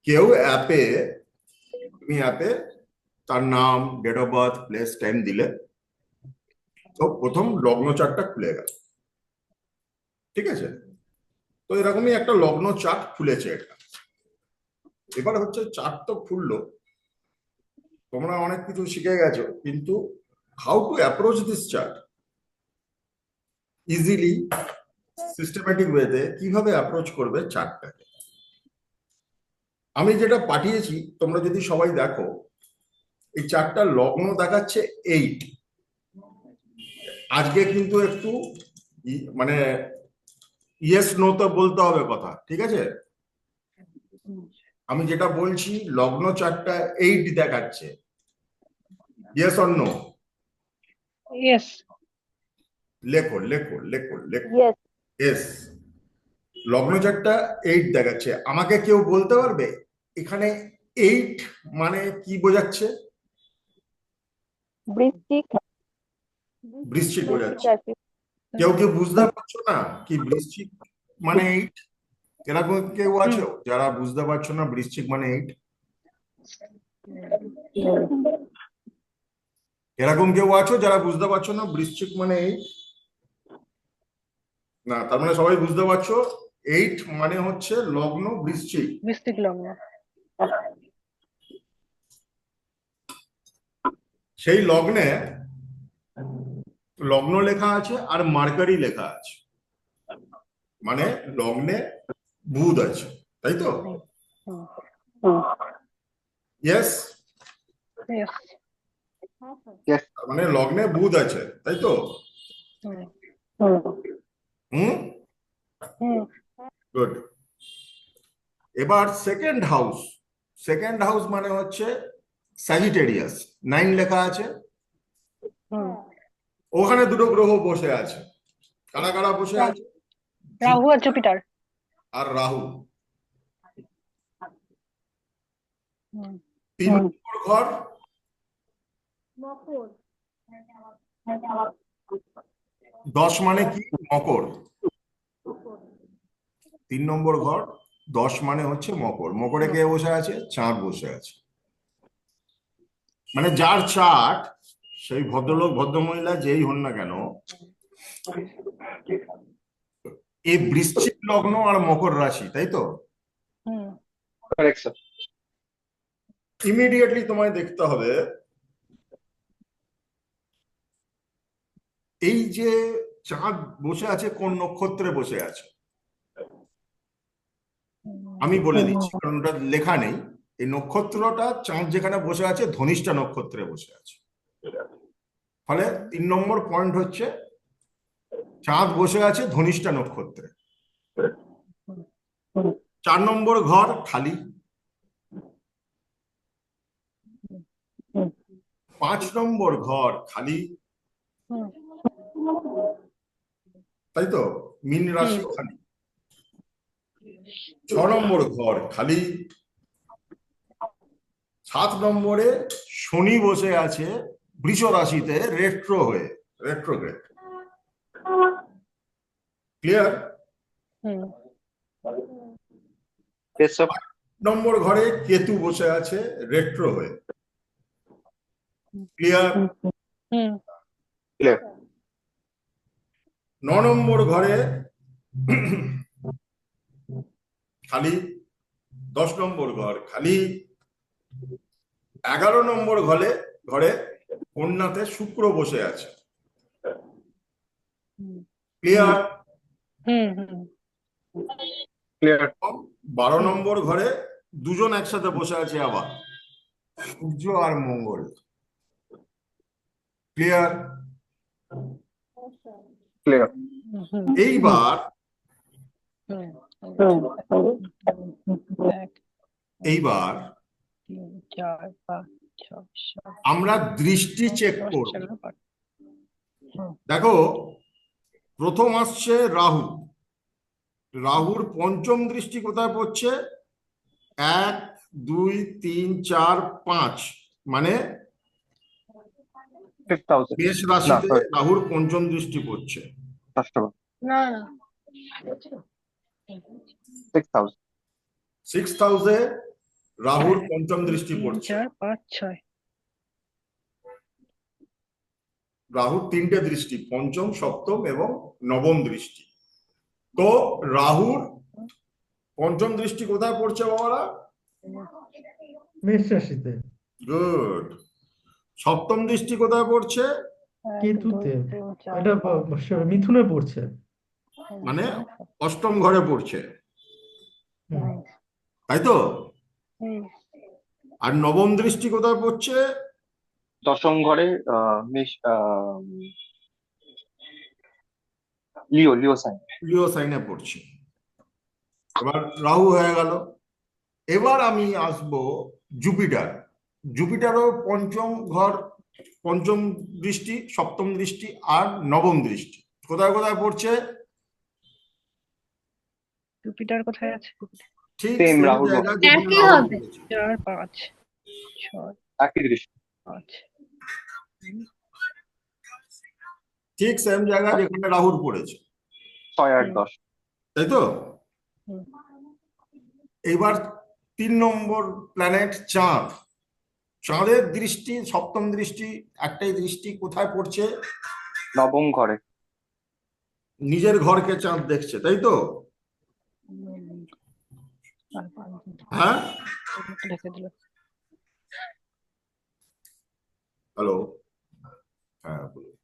কেউ অ্যাপে, তুমি অ্যাপে তার নাম, date of birth, place, time দিলে তো প্রথম লগ্ন চার্টটা খুলে গেল। ঠিক আছে, তো এরকমই একটা লগ্ন চার্ট খুলেছে এটা। এবার হচ্ছে চার্ট তো খুললো, তোমরা অনেক কিছু শিখে গেছো, কিন্তু how to approach this chart easily, systematic ওয়েতে কিভাবে অ্যাপ্রোচ করবে চার্টটাকে। আমি যেটা পাঠিয়েছি তোমরা যদি সবাই দেখো, এই চারটা লগ্ন দেখাচ্ছে 8। আজকে কিন্তু একটু মানে ইয়েস নো তো বলতে হবে কথা, ঠিক আছে? আমি যেটা বলছি লগ্ন চারটা 8 দেখাচ্ছে, ইয়েস অর নো? Yes. লেখো লেখো লেখো লেখো। Yes. ইয়েস, লগ্ন চারটা 8 দেখাচ্ছে। আমাকে কেউ বলতে পারবে এখানে 8 মানে কি বোঝাচ্ছে? বৃশ্চিক। বৃশ্চিক বোঝাচ্ছে। রাশি। কেউ কেউ বুঝতে পারছো না কি বৃশ্চিক মানে 8? এরকম কেউ আছো যারা বুঝতে পারছো না বৃশ্চিক মানে 8? এরকম কেউ আছো যারা বুঝতে পারছো না বৃশ্চিক মানে 8? না, তার মানে সবাই বুঝতে পারছো 8 মানে হচ্ছে লগ্ন বৃশ্চিক। বৃশ্চিক লগ্ন। সেই লগ্নে লগ্ন লেখা আছে আর মার্কারি লেখা আছে, মানে লগ্নে বুধ আছে, তাই তো? Yes, Yes. মানে লগ্নে বুধ আছে, তাই তো? হুম, গুড। এবার সেকেন্ড হাউস, সেকেন্ড হাউস মানে হচ্ছে স্যাজিটেরিয়াস, 9 লেখা আছে। ওখানে দুটো গ্রহ বসে আছে। কারা কারা বসে আছে? রাহু আর জুপিটার। আর রাহু। 3 নম্বর ঘর মকর। 10 মানে কি? মকর। 3 নম্বর ঘর 10 মানে হচ্ছে মকর। মকরে কে বসে আছে? চাঁদ বসে আছে। মানে যার চার্ট, সেই ভদ্রলোক ভদ্রমহিলা যেই হন না কেন, এই বৃশ্চিক লগ্ন আর মকর রাশি, তাই তো? Correct, sir. ইমিডিয়েটলি তোমায় দেখতে হবে এই যে চাঁদ বসে আছে কোন নক্ষত্রে বসে আছে। আমি বলে দিচ্ছি, কারণ ওটা লেখা নেই। এই নক্ষত্রটা, চাঁদ যেখানে বসে আছে ধনিষ্ঠা নক্ষত্রে বসে আছে। ফলে 3 নম্বর পয়েন্ট হচ্ছে চাঁদ বসে আছে ধনিষ্ঠা নক্ষত্রে। 4 নম্বর ঘর খালি। 5 নম্বর ঘর খালি, তাই তো? মীন রাশি খালি। 6 নম্বর ঘর খালি। 7 নম্বরে শনি বসে আছে বৃষ রাশিতে রেট্রো হয়ে, রেট্রোগ্রেড। ক্লিয়ার? Yes, sir. 8 নম্বর ঘরে কেতু বসে আছে রেট্রো হয়ে। ক্লিয়ার? Clear. 9 নম্বর ঘরে খালি। 10 নম্বর ঘর খালি। 11 নম্বর ঘরে ঘরে কন্যাতে শুক্র বসে আছে। ক্লিয়ার? Clear. 12 নম্বর ঘরে দুজন একসাথে বসে আছে আবার, সূর্য আর মঙ্গল। ক্লিয়ার? Clear. এইবার এইবার আমরা দৃষ্টি চেক করব। দেখো, প্রথম আসছে রাহু। রাহুর পঞ্চম দৃষ্টি কোথায় পড়ছে? 1 2 3 4 5, মানে 6,000. মেষ রাশিতে sorry. রাহুর পঞ্চম দৃষ্টি পড়ছে। Customer. না 6,000. 6th হাউসে রাহুর পঞ্চম দৃষ্টি 3 পড়ছে, 4 5 6 রাহুর তিনটে দৃষ্টি, পঞ্চম, সপ্তম এবং নবম দৃষ্টি। তো রাহুর পঞ্চম দৃষ্টি কোথায় পড়ছে বাবারা? মেষ রাশিতে, গুড। সপ্তম দৃষ্টি কোথায় পড়ছে? 1 2 কেতুতে, 3 4 এটা 5 মিথুনে পড়ছে। মানে অষ্টম ঘরে পড়ছে, হুম। তাই তো? হুম আর নবম দৃষ্টি কোথায় পড়ছে? দশম ঘরে লিও লিও সাইন। লিও সাইনে পড়ছে। এবার রাহু হয়ে গেল। এবার আমি আসব জুপিটার। জুপিটারও পঞ্চম ঘর, পঞ্চম দৃষ্টি, সপ্তম দৃষ্টি আর নবম দৃষ্টি কোথায় কোথায় পড়ছে? জুপিটার কোথায় আছে? ঠিক Same সেম রাহুর জায়গা মতো। যেখানে একই রাহু হবে। পড়েছে। 4 5 6 একই দৃষ্টি। 5 ঠিক সেম জায়গা যেখানে রাহুর পড়েছে, 6 8 হুম। 10। তাই তো? হুম। এবার 3 নম্বর প্ল্যানেট চাঁদ। চাঁদের দৃষ্টি, সপ্তম দৃষ্টি, একটাই দৃষ্টি কোথায় পড়ছে? নবম ঘরে। নিজের ঘরকে চাঁদ দেখছে, তাই তো? হ্যাঁ, ঢেকে দিল। হ্যালো, হ্যাঁ বলুন।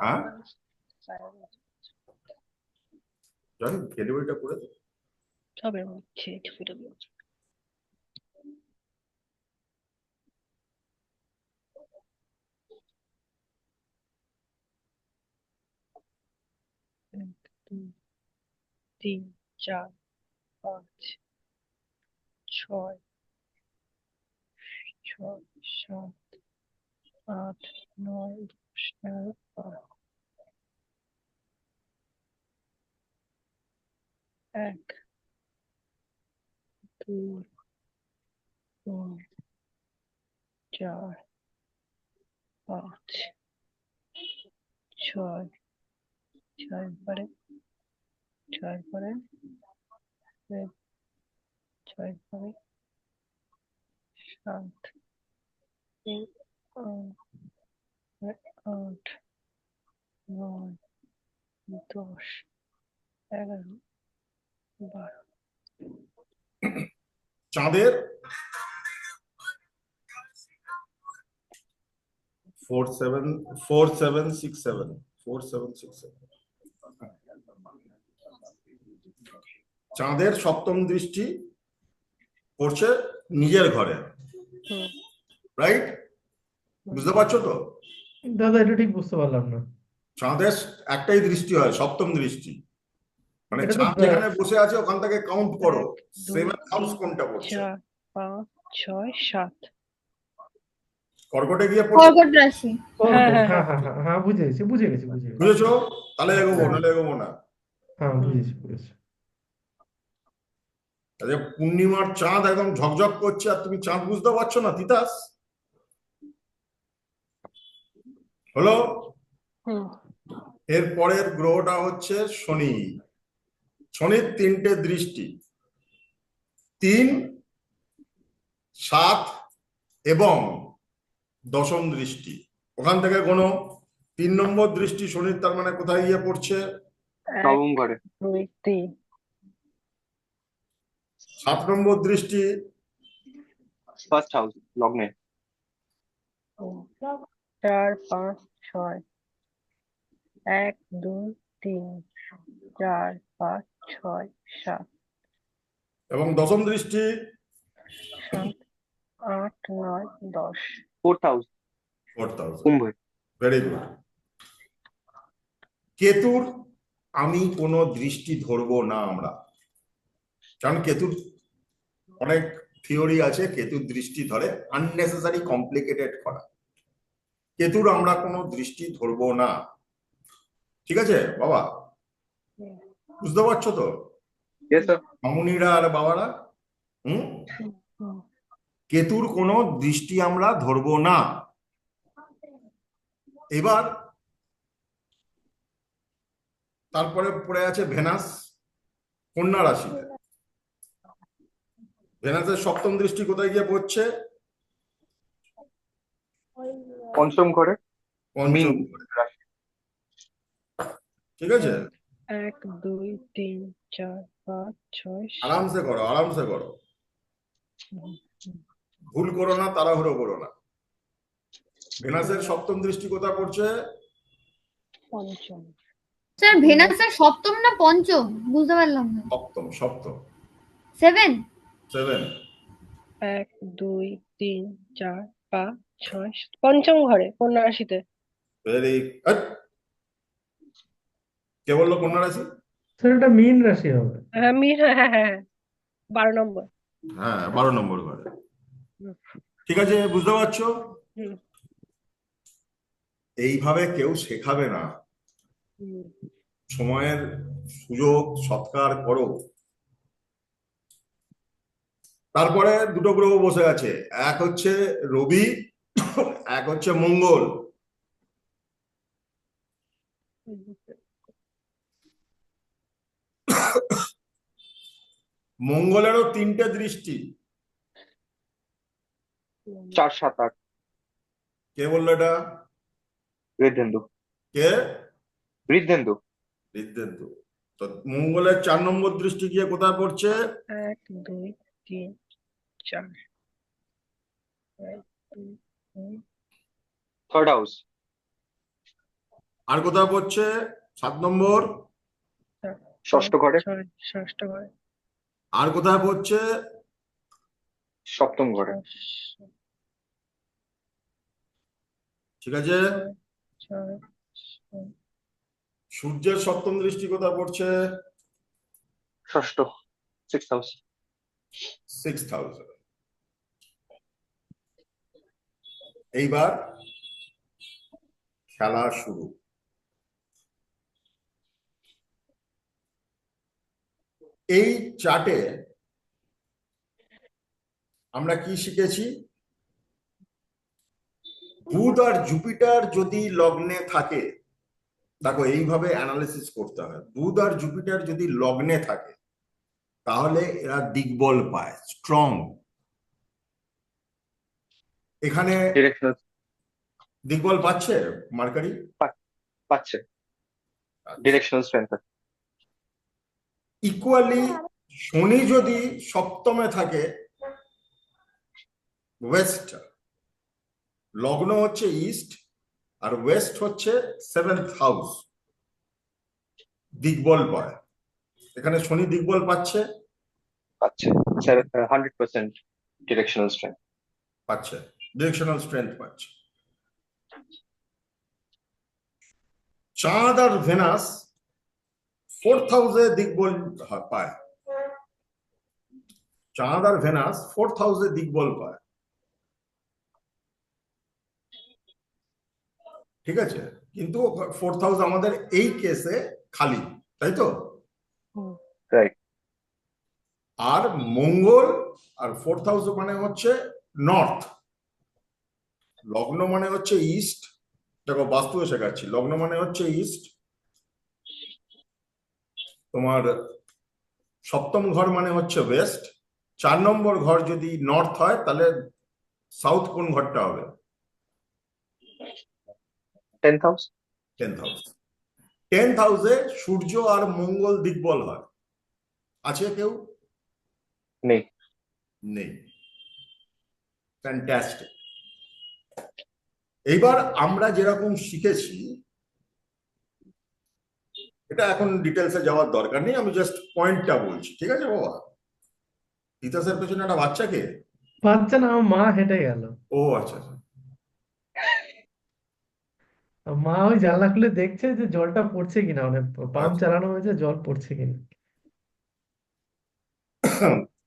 হ্যাঁ জানি ডেলিভারিটা করে দে। তবে হচ্ছে জুপিটার তিন চার পাঁচ ছয় ছয় সাত আট নয় 10 11 12 1 2 3 4 5 6 6 পরে 6 পরে 6 পরে 7 8 9 10 11 12 চাঁদের 4767 চাঁদের সপ্তম দৃষ্টি পড়ছে নিজের ঘরে, হুম। রাইট? বুঝতে পারছো তো? দাদা এটা ঠিক বুঝতে পারলাম না। চাঁদের একটাই দৃষ্টি হয়, সপ্তম দৃষ্টি। মানে এটা তো চাঁদ যেখানে বসে আছে ওখান থেকে কাউন্ট করো, 1 2 সেভেন হাউস 3 কোনটা পড়ছে? 4 5 6 7 কর্কটে গিয়ে পড়ছে। কর্কট রাশি। কর্কট, হ্যাঁ, হ্যাঁ হ্যাঁ হ্যাঁ হ্যাঁ, বুঝে গেছি বুঝে গেছি বুঝে গেছি। বুঝেছো? তাহলে এগোবো, হ্যাঁ নাহলে এগোবো না। হ্যাঁ বুঝেছি বুঝেছি। তাহলে পূর্ণিমার চাঁদ একদম ঝকঝক করছে আর তুমি চাঁদ বুঝতে পারছো না, তিতাস হলো। হুম। এর পরের গ্রহটা হচ্ছে শনি। শনির তিনটে দৃষ্টি, 3 7 এবং দশম দৃষ্টি। ওখান থেকে কোনো 3 নম্বর দৃষ্টি শনির, তার মানে কোথায় গিয়ে পড়ছে? নবম ঘরে। 1 2 3 7 নম্বর দৃষ্টি ফার্স্ট হাউস লগ্নে। 4 5 6 1 2 3 4 5 6 7 এবং দশম দৃষ্টি 7 8 9 10 ফোর্থ হাউস 4000। কুম্ভে। Very good. কেতুর আমি কোনো দৃষ্টি ধরবো না আমরা, কারণ কেতুর অনেক থিওরি আছে কেতুর দৃষ্টি ধরে আননেসেসারি কমপ্লিকেটেড করা। কেতুর আমরা কোনো দৃষ্টি ধরবো না, ঠিক আছে বাবা? বুঝতে পারছো তো ইয়েস স্যার। মামুনিরা আর বাবারা? হুম। কেতুর কোনো দৃষ্টি আমরা ধরবো না। এবার তারপরে পড়ে আছে ভেনাস কন্যা রাশিতে। ভেনাসের সপ্তম দৃষ্টি কোথায় গিয়ে পড়ছে? পঞ্চম ঘরে। পঞ্চম মিন ঘরে। রাশি। ঠিক আছে, 1 2 3 4 5 6 আরামসে করো, আরামসে করো, ভুল করো না, তাড়াহুড়ো করো না। ভেনাসের সপ্তম দৃষ্টি কোথায় পড়ছে? পঞ্চম। স্যার ভেনাসের সপ্তম না পঞ্চম বুঝতে পারলাম না। সপ্তম, সপ্তম, 7। 7। 1 2 3 4 5 6 পঞ্চম ঘরে কন্যা রাশিতে। ভেরি, কে বললো কন্যা রাশি? স্যার এটা মীন রাশি হবে। হ্যাঁ হ্যাঁ হ্যাঁ 12 নম্বর। হ্যাঁ, 12 নম্বর ঘরে। হুম, ঠিক আছে, বুঝতে পারছো? হুম, এইভাবে কেউ শেখাবে না। হুম। সময়ের সুযোগ সৎকার করো। তারপরে দুটো গ্রহ বসে আছে, এক হচ্ছে রবি, এক হচ্ছে মঙ্গল। মঙ্গলেরও 3টে দৃষ্টি। 4 7 8 কে বললো এটা? বৃদ্ধেন্দু। কে? বৃদ্ধেন্দু। বিদ্যেন্দু। তো মঙ্গলের 4 নম্বর দৃষ্টি গিয়ে কোথায় পড়ছে? 1 2 3 4 1 2 3 থার্ড হাউস। আর কোথায় পড়ছে? 7 নম্বর। 4 ষষ্ঠ ঘরে। 6 ষষ্ঠ ঘরে। আর কোথায় পড়ছে? সপ্তম ঘরে। ঠিক আছে, 6 সূর্যের সপ্তম দৃষ্টি কোথায় পড়ছে? ষষ্ঠ। 6th house. 6th house. এইবার খেলা শুরু। এই চার্টে আমরা কি শিখেছি? বুধ আর জুপিটার যদি লগ্নে থাকে, দেখো এইভাবে অ্যানালিসিস করতে হয়। বুধ আর জুপিটার যদি লগ্নে থাকে তাহলে এরা দিগ্বল পায়, স্ট্রং। এখানে ডিরেকশনাল দিগ্বল পাচ্ছে মার্কারি, পাচ্ছে। Directional strength. ইকুয়ালি শনি যদি সপ্তমে থাকে, ওয়েস্ট, লগ্ন হচ্ছে ইস্ট আর ওয়েস্ট হচ্ছে 7th হাউস, দিগ্বল পায়। এখানে শনি দিগ্বল পাচ্ছে, পাচ্ছে 100% ডিরেকশনাল স্ট্রেংথ। পাচ্ছে, ডিরেকশনাল স্ট্রেংথ পাচ্ছে। চাঁদ আর ভেনাস 4th হাউসে দিগ্বল পায়। চাঁদ আর ভেনাস 4th হাউসে দিগ্বল পায়। ঠিক আছে, কিন্তু 4th হাউস আমাদের এই কেসে খালি, তাই তো? রাইট। আর মঙ্গল আর 4th হাউস মানে হচ্ছে নর্থ, লগ্ন মানে হচ্ছে ইস্ট। দেখো বাস্তু শেখাচ্ছি, লগ্ন মানে হচ্ছে ইস্ট, তোমার সপ্তম ঘর মানে হচ্ছে ওয়েস্ট, 4 নম্বর ঘর যদি নর্থ হয় তাহলে সাউথ কোন ঘরটা হবে? 10th house. 10th house. 10th হাউসে সূর্য আর মঙ্গল দিগ্বল হয়। আছে কেউ? নেই। নেই। ফ্যান্টাস্টিক। এইবার আমরা যেরকম শিখেছি, এটা এখন ডিটেলসে যাওয়ার দরকার নেই, আমি জাস্ট পয়েন্টটা বলছি। ঠিক আছে বাবা? ইতিহাসের পেছনে একটা বাচ্চাকে, বাচ্চা না, আমার মা হেঁটে গেল। ও আচ্ছা আচ্ছা। মা ওই জানলা খুলে দেখছে যে জলটা পড়ছে কিনা, মানে পাম্প আচ্ছা। চালানো হয়েছে, জল পড়ছে কিনা।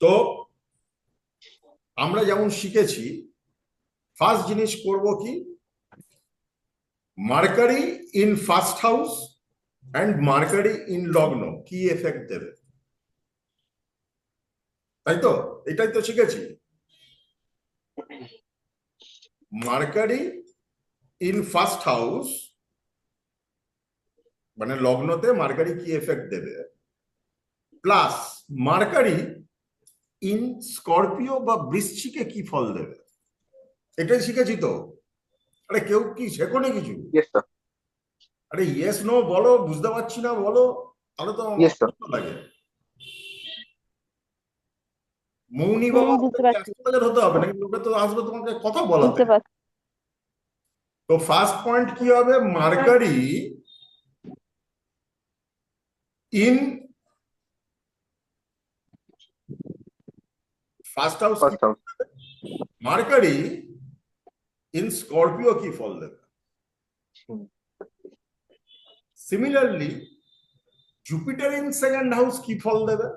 তো আমরা যেমন শিখেছি, ফার্স্ট জিনিস করব কি, mercury in first house and mercury in লগ্ন কি এফেক্ট দেবে, তাই তো? এটাই তো শিখেছি। মার্কারি ইন ফার্স্ট হাউস মানে লগ্নতে মার্কারি কি এফেক্ট দেবে, প্লাস মার্কারি ইন স্করপিও বা বৃশ্চিকে কি ফল দেবে? এটাই শিখেছি তো। আরে কেউ কি শেখোনি কিছু? Yes, sir. আরে ইয়েস নো বলো, বুঝতে পারছি না বলো, তাহলে তো Yes, sir. অসুবিধা লাগে। মৌনি বাবা বুঝতে পারছি, অ্যাস্ট্রোলজার হতে হবে নাকি? লোকে তো আসবে তোমাকে কথা বলাতে। বুঝতে পারছি। তো ফার্স্ট পয়েন্ট কি হবে? Mercury in first house. First house. Mercury in Scorpio কি ফল দেবে? Hmm. Similarly Jupiter in second house কি ফল দেবে?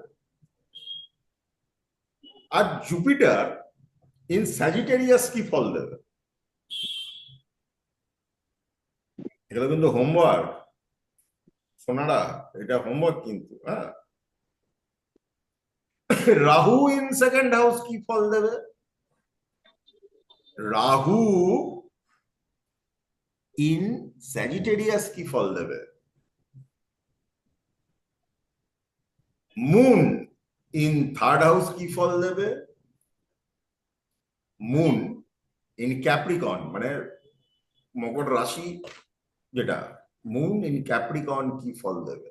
আর জুপিটার ইন স্যাজিটেরিয়াস কি ফল দেবে? এগুলো কিন্তু হোমওয়ার্ক সোনারা, এটা হোমওয়ার্ক কিন্তু। হ্যাঁ, রাহু ইন সেকেন্ড হাউস কি ফল দেবে? রাহু ইন স্যাজিটেরিয়াস কি ফল দেবে? মুন ইন থার্ড হাউস কি ফল দেবে? মুন ইন ক্যাপ্রিকন মানে মকর রাশি, যেটা মুন ইন ক্যাপ্রিকন কি ফল দেবে?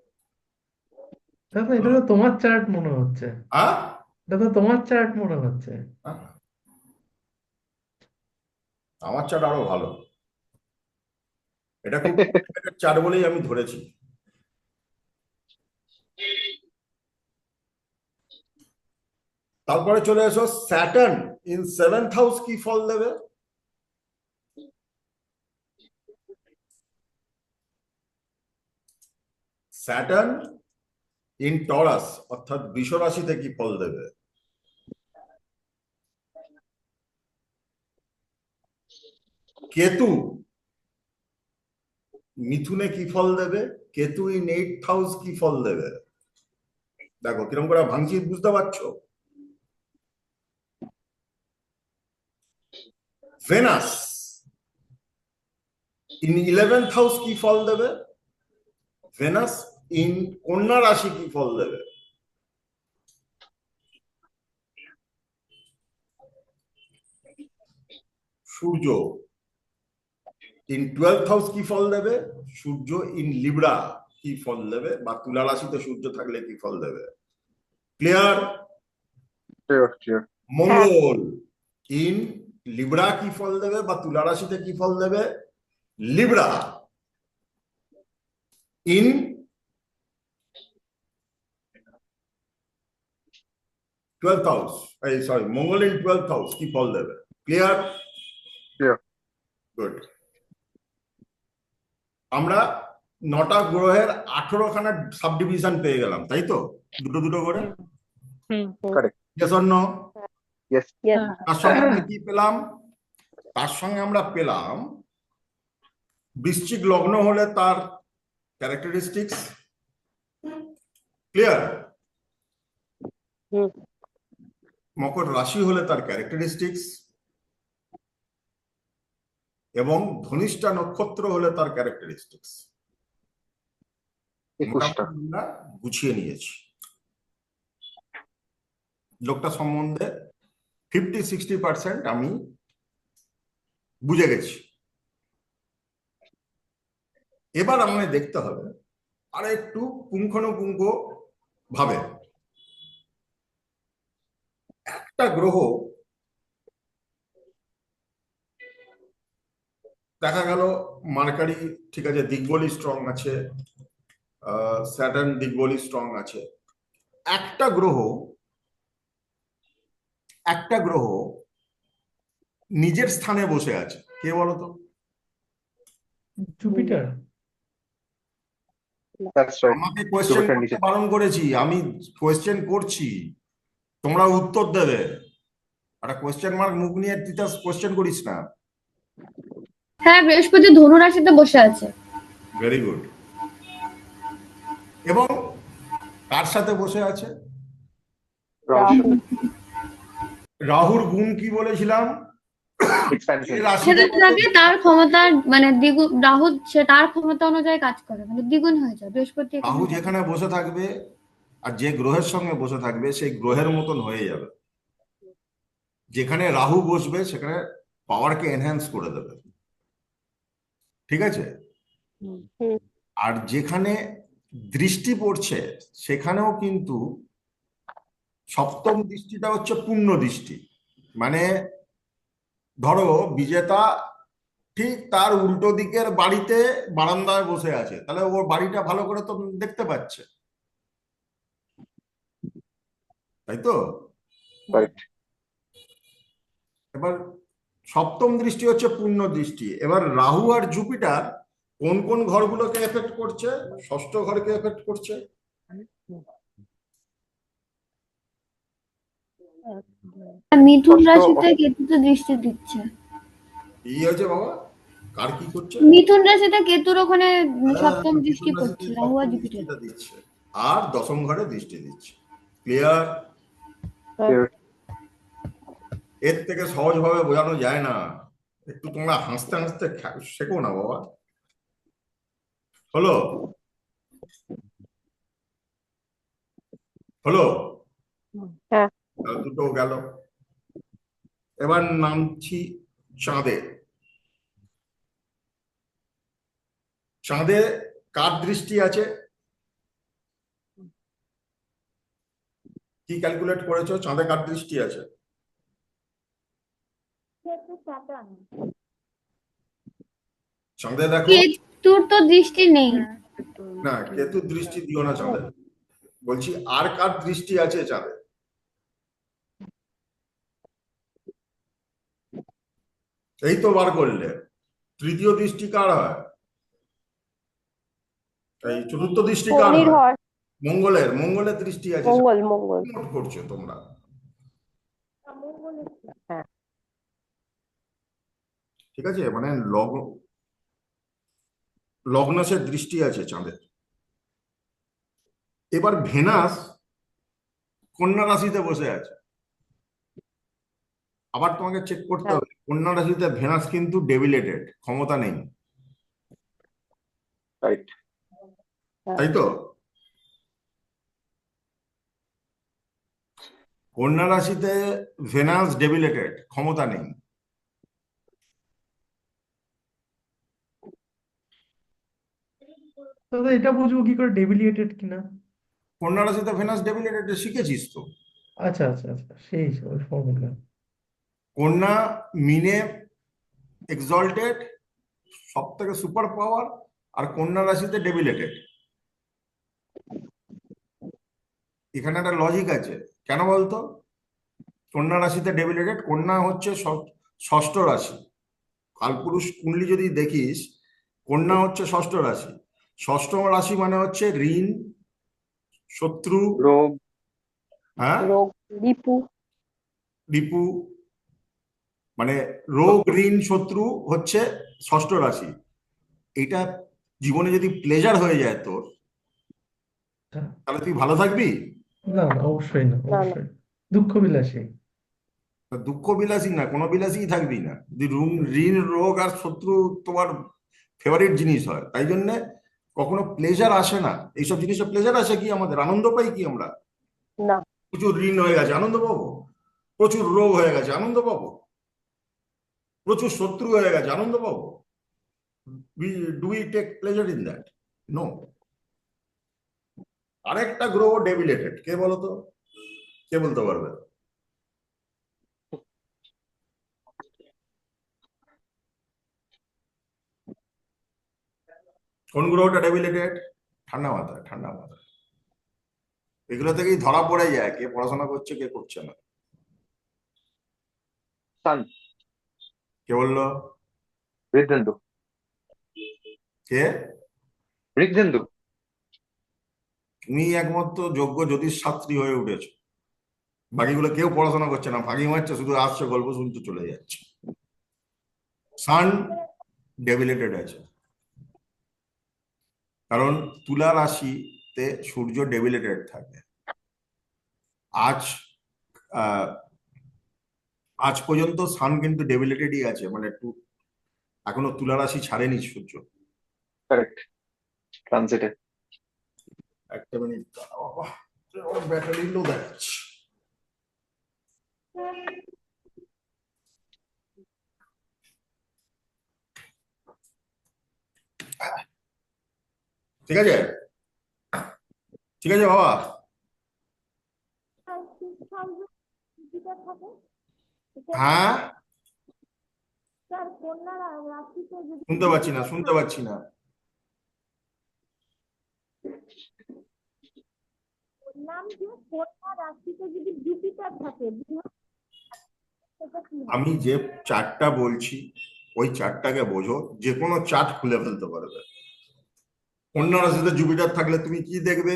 দাদা এটা তো তোমার চার্ট মনে হচ্ছে, আহ এটা তো তোমার চার্ট মনে হচ্ছে। আমার চাট আরো ভালো। এটা খুব চাট বলেই আমি ধরেছি। তারপরে চলে এসো, স্যাটার্ন ইন সেভেন্থ হাউস কি ফল দেবে? স্যাটার্ন ইন টরাস অর্থাৎ বৃষ রাশিতে কি ফল দেবে? কেতু মিথুনে কি ফল দেবে? কেতু ইন এইটথ হাউস কি ফল দেবে? দেখো কিরকম করে ভাঙছি, বুঝতে পারছো? ভেনাস ইন ইলেভেন্থ হাউস কি ফল দেবে? ভেনাস ইন কন্যা রাশি কি ফল দেবে? সূর্য ইন টুয়েলথ হাউস কি ফল দেবে? সূর্য ইন লিব্রা কি ফল দেবে? বা তুলা রাশিতে সূর্য থাকলে কি ফল দেবে? Clear? Clear, clear. Mangal in Libra কি ফল দেবে বা তুলা রাশিতে কি ফল দেবে? লিব্রা ইন টুয়েলথ হাউস, এই sorry, Mangal in twelfth house কি ফল দেবে? ক্লিয়ার? Clear. গুড। আমরা 9টা গ্রহের 18খানা সাবডিভিশন পেয়ে গেলাম, তাই তো? দুটো দুটো করে। Correct. Yes or no? Yes. Yes. তার সঙ্গে আমরা কি পেলাম? তার সঙ্গে আমরা পেলাম বৃশ্চিক লগ্ন হলে তার ক্যারেক্টারিস্টিক্স। ক্লিয়ার? হুম। মকর রাশি হলে তার ক্যারেক্টারিস্টিক্স, এবং ধনিষ্ঠা নক্ষত্র হলে তার ক্যারেক্টারিস্টিক্স। 21টা। আমরা গুছিয়ে নিয়েছি। লোকটা সম্বন্ধে 50-60% আমি বুঝে গেছি। এবার আমায় দেখতে হবে আর একটু পুঙ্খানুপুঙ্খ ভাবে একটা গ্রহ দেখা গেল মার্কারি ঠিক আছে, দিকবলি স্ট্রং আছে, স্যাটার্ন দিকবলি স্ট্রং আছে, একটা গ্রহ নিজের স্থানে বসে আছে, কে বলতো? জুপিটার। That's right. আমাকে কোয়েশ্চেন Jupiter করতে নিচে। বারণ করেছি, আমি কোয়েশ্চেন করছি, তোমরা উত্তর দেবে। একটা কোয়েশ্চেন মার্ক মুখ নিয়ে তিতাস কোয়েশ্চেন করিস না। হ্যাঁ, বৃহস্পতি ধনু রাশিতে বসে আছে। Very good. এবং কার সাথে বসে আছে? রাহু। রাহুর গুণ কি বলেছিলাম? Expansion. এই রাশিতে সেটা থাকে তার ক্ষমতার মানে দ্বিগুণ, রাহু সে তার ক্ষমতা অনুযায়ী কাজ করে, মানে দ্বিগুণ হয়ে যায়। বৃহস্পতি এখানে রাহু যেখানে বসে থাকবে আর যে গ্রহের সঙ্গে বসে থাকবে সেই গ্রহের মতন হয়ে যাবে। যেখানে রাহু বসবে সেখানে পাওয়ারকে এনহ্যান্স করে দেবে, ঠিক আছে? হুম। আর যেখানে দৃষ্টি পড়ছে সেখানেও কিন্তু সপ্তম দৃষ্টিটা হচ্ছে পূর্ণ দৃষ্টি, মানে ধরো বিজেতা ঠিক তার উল্টো দিকের বাড়িতে বারান্দায় বসে আছে, তাহলে ওর বাড়িটা ভালো করে তো দেখতে পাচ্ছে, তাই তো? Correct. এবার সপ্তম দৃষ্টি হচ্ছে পূর্ণ দৃষ্টি। এবার রাহু আর জুপিটার কোন কোন ঘরগুলোকে এফেক্ট করছে? ষষ্ঠ ঘরকে এফেক্ট করছে। মিথুন ষষ্ঠ রাশিতে কেতু তো দৃষ্টি দিচ্ছে। কি হয়েছে বাবা, কার কি করছে? মিথুন রাশিতে কেতুর ওখানে সপ্তম মিথুন দৃষ্টি রাশিতে পড়ছে, রাহু আর সপ্তম জুপিটার। দৃষ্টিটা দিচ্ছে আর দশম ঘরে দৃষ্টি দিচ্ছে। ক্লিয়ার? Clear. এর থেকে সহজভাবে বোঝানো যায় না, একটু তোমরা হাসতে হাসতে শেখো না বাবা। হলো? হলো? হ্যাঁ। তাহলে দুটো গেল। এবার নামছি চাঁদে। চাঁদে কার দৃষ্টি আছে? কি ক্যালকুলেট করেছো? চাঁদে কার দৃষ্টি আছে? চাঁদে দেখো। কেতুর তো দৃষ্টি নেই। না, কেতু দৃষ্টি দিও না চাঁদে, বলছি আর কার দৃষ্টি আছে চাঁদে? এই তো বার করলে। তৃতীয় দৃষ্টি কার হয়? এই চতুর্থ দৃষ্টি কার শনির হয়? হয়। মঙ্গলের। মঙ্গলের দৃষ্টি আছে। মঙ্গল মঙ্গল। নোট করছো তোমরা? হ্যাঁ। ঠিক আছে, মানে লগ্নসের দৃষ্টি আছে চাঁদের। এবার ভেনাস কন্যা রাশিতে বসে আছে। আবার তোমাকে চেক করতে হবে, কন্যা রাশিতে ভেনাস কিন্তু ডেবিলেটেড, ক্ষমতা নেই, Right. তাই তো? কন্যা রাশিতে ভেনাস ডেবিলেটেড, ক্ষমতা নেই। দাদা এটা বুঝবো কি করে ডেবিলিয়েটেড কিনা? কন্যা রাশিতে ভেনাস ডেবিলেটেড শিখেছিস তো? আচ্ছা আচ্ছা আচ্ছা, সেই ফর্মুলা। কন্যা মিনে এক্সল্টেড, সব থেকে সুপার পাওয়ার, আর কন্যা রাশিতে ডেবিলেটেড। এখানে একটা লজিক আছে, কেন বলতো? কন্যা রাশিতে ডেবিলেটেড, কন্যা হচ্ছে ষষ্ঠ রাশি। কালপুরুষ কুণ্ডলী যদি দেখিস, কন্যা হচ্ছে ষষ্ঠ রাশি। ষষ্ঠ রাশি মানে হচ্ছে ঋণ, শত্রু, রোগ, হ্যাঁ, রোগ, রিপু। রিপু, মানে রোগ, ঋণ, শত্রু হচ্ছে ষষ্ঠ রাশি। এটা জীবনে যদি প্লেজার হয়ে যায় তোর, তাহলে তুই ভালো থাকবি? না না, অবশ্যই না, না না। অবশ্যই দুঃখ বিলাসী। দুঃখ বিলাসী না, কোনো বিলাসী থাকবি না যদি ঋণ, রোগ আর শত্রু তোমার ফেভারিট জিনিস হয়। তাই জন্য কখনো প্লেজার আসে না। এইসব জিনিসে প্লেজার আসে কি, আমাদের আনন্দ পাই কি আমরা? না। প্রচুর ঋণ হয়ে গেছে, আনন্দ পাবো? প্রচুর রোগ হয়ে গেছে, আনন্দ পাবো? প্রচুর শত্রু হয়ে গেছে, আনন্দ পাবো? Do we take pleasure in that? No. আরেকটা গ্রহ ডেবিলেটেড, কে বলতো? কে বলতে পারবে? কোন গ্রহটা ডেবিলেটেড? ঠান্ডা মাথায়, ঠান্ডা মাথায়। এগুলো থেকেই ধরা পড়ে যায় কে পড়াশোনা করছে কে করছে না। Sun, কে বললো? Ridhendu. কে? Ridhendu. তুমি একমাত্র যোগ্য জ্যোতিষ শাস্ত্রী হয়ে উঠেছো, বাকিগুলো কেউ পড়াশোনা করছে না, ফাঁকি মারছে, শুধু আসছে, গল্প শুনতে চলে যাচ্ছে। সান ডেবিলেটেড আছে, কারণ তুলা রাশিতে সূর্য ডেবিলেটেড থাকে। আজ আজ পর্যন্ত সান কিন্তু ডেবিলেটেডই আছে, মানে একটু এখনো তুলা রাশি ছাড়েনি সূর্য। Correct. Transited. একটা মিনিট ব্যাটারি লো দেখাচ্ছে। ঠিক আছে, ঠিক আছে বাবা। হ্যাঁ, শুনতে পাচ্ছি না, শুনতে পাচ্ছি না। আমি যে চার্টটা বলছি ওই চার্টটাকে বোঝো, যে কোনো চার্ট খুলে ফেলতে পারবে। কন্যা রাশিতে জুপিটার থাকলে তুমি কি দেখবে?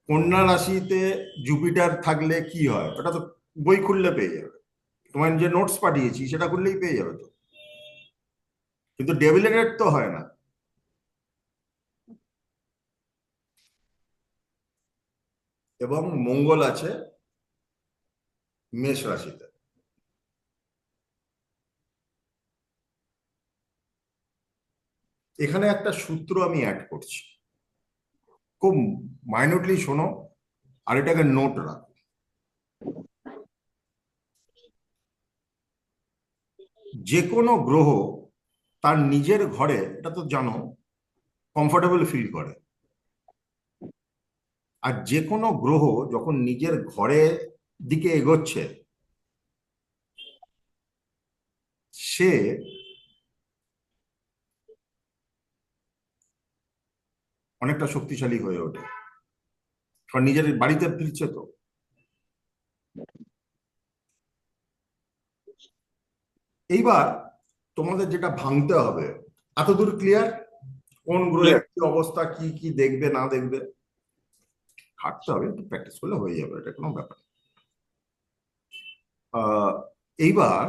কন্যা রাশিতে জুপিটার থাকলে কি হয় ওটা তো বই খুললে পেয়ে যাবে, তোমার যে নোটস পাঠিয়েছি সেটা খুললেই পেয়ে যাবে তো। কিন্তু ডেভিলেটেড তো হয় না। এবং মঙ্গল আছে মেষ রাশিতে। এখানে একটা সূত্র আমি অ্যাড করছি, খুব মাইনরলি শোনো আর এটাকে নোট রাখো। যে কোনো গ্রহ তার নিজের ঘরে, এটা তো জানো, কমফোর্টেবল ফিল করে। আর যে কোনো গ্রহ যখন নিজের ঘরে দিকে এগোচ্ছে সে অনেকটা শক্তিশালী হয়ে ওঠে, কারণ নিজের বাড়িতে ফিরছে তো। এইবার তোমাদের যেটা ভাঙতে হবে, এতদূর ক্লিয়ার? কোন গ্রহের Clear. কি অবস্থা, কি কি দেখবে না দেখবে হাঁটতে হবে, একটু প্র্যাকটিস করলে হয়ে যাবে, এটা কোনো ব্যাপার না। এইবার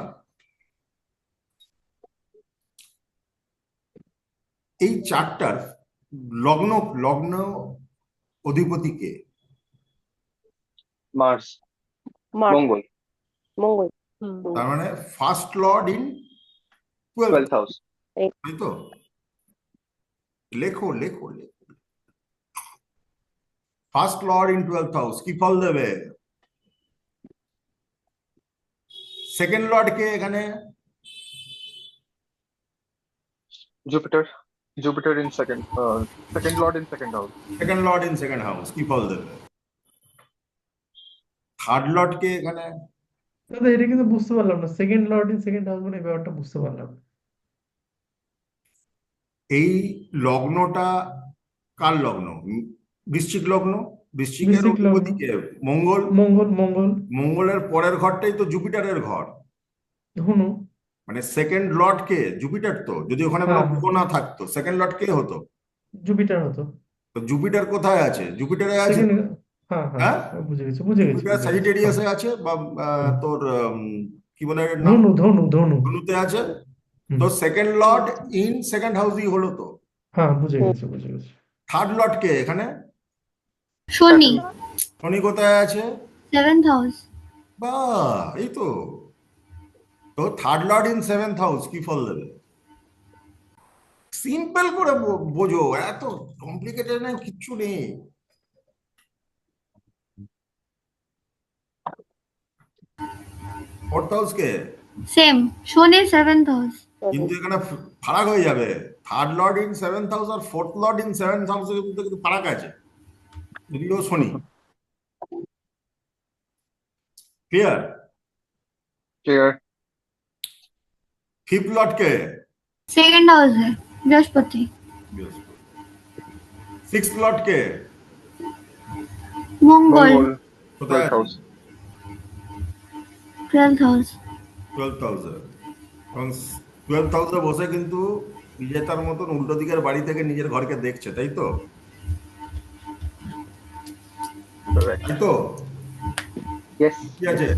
এই চারটার লগ্ন লগ্ন অধিপতি কে? Mars. মার্স, মঙ্গল। মঙ্গল। তার মানে first Lord in 12th, 12th house. তাই তো? লেখো লেখো লেখো। First Lord in 12th house কি ফল দেবে? সেকেন্ড লর্ড কে এখানে? Jupiter. Jupiter in second lord in second house. Second Lord in second house কি ফল দেবে? থার্ড লর্ড কে এখানে? দাদা এটা কিন্তু বুঝতে পারলাম না, second Lord in second house মানে এই ব্যাপারটা বুঝতে পারলাম না। এই লগ্নটা কার লগ্ন? বৃশ্চিক লগ্ন। বৃশ্চিকের বৃশ্চিক লগ্ন। অধিপতি কে? মঙ্গল। মঙ্গল, মঙ্গল। মঙ্গলের পরের ঘরটাই তো জুপিটারের ঘর। ধনু। মানে সেকেন্ড লর্ড কে? জুপিটার তো। যদি ওখানে কোনো হ্যাঁ, গ্রহ না থাকতো সেকেন্ড লর্ড কে হতো? জুপিটার হতো। তো জুপিটার কোথায় আছে? জুপিটারে আছে। সেকেন্ড। হ্যাঁ হ্যাঁ, হ্যাঁ, বুঝে গেছি বুঝে গেছি জুপিটার বুঝে গেছি। স্যাজিটেরিয়াসে আছে বা হুম। তোর কি বলে এর নাম, ধনু ধনু ধনু। ধনুতে আছে। হুম। তো সেকেন্ড লর্ড ইন সেকেন্ড হাউসই হলো তো। হ্যাঁ, বুঝে গেছি বুঝে গেছি। থার্ড লর্ড কে এখানে? শনি, শনি কোথায় আছে? 7th house. বা এই তো। তো third lord in 7th house কি ফল দেবে? সিম্পল করে বোঝো, এত কমপ্লিকেটেড না, কিচ্ছু নেই। ফোর্থ হাউস কে? Same, Shani 7th house. কিন্তু এখানে ফারাক হয়ে যাবে। Third lord in 7th house আর ফোর্থ লর্ড ইন 7th হাউসের মধ্যে কিন্তু ফারাক আছে, যদিও Shani. Clear? Clear. Fifth lord কে? 2nd হাউসে বৃহস্পতি। সিক্সথ লর্ড কে? মঙ্গল, Mongol. কোথায় 12th আছে? house. 12th house. 12th হাউসে। এবং 12th হাউসে বসে কিন্তু নিজে তার মতন উল্টো দিকের বাড়ি থেকে নিজের ঘরকে দেখছে, তাই তো? Correct. তাই তো? Yes. কি আছে?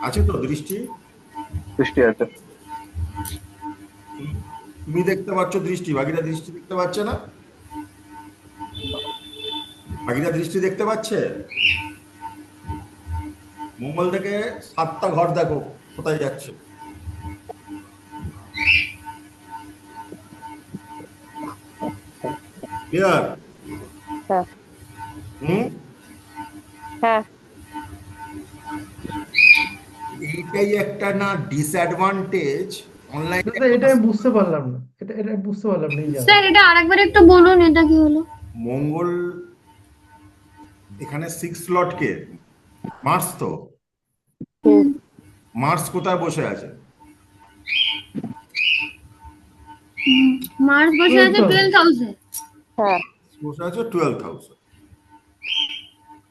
আছে তো দৃষ্টি? দৃষ্টি আছে। তুমি দেখতে পাচ্ছ দৃষ্টি, বাকিরা দৃষ্টি দেখতে পাচ্ছে না? বাকিরা দৃষ্টি দেখতে পাচ্ছে? মঙ্গল থেকে 7টা ঘর দেখো কোথায় যাচ্ছে। ক্লিয়ার? হ্যাঁ। হুম। হ্যাঁ, এইটাই একটা না ডিসঅ্যাডভান্টেজ অনলাইনে দাদা এটা আমি বুঝতে পারলাম না, এটা আমি বুঝতে পারলাম না এই স্যার জায়গাটা। এটা আরেকবার একটু বলুন, এটা কি হলো? মঙ্গল এখানে 6 স্লট কে? মার্স তো। হুম, মার্স কোথায় বসে আছে? মার্স বসে আছে 12,000। 12,000। হ্যাঁ বসে আছে 12,000।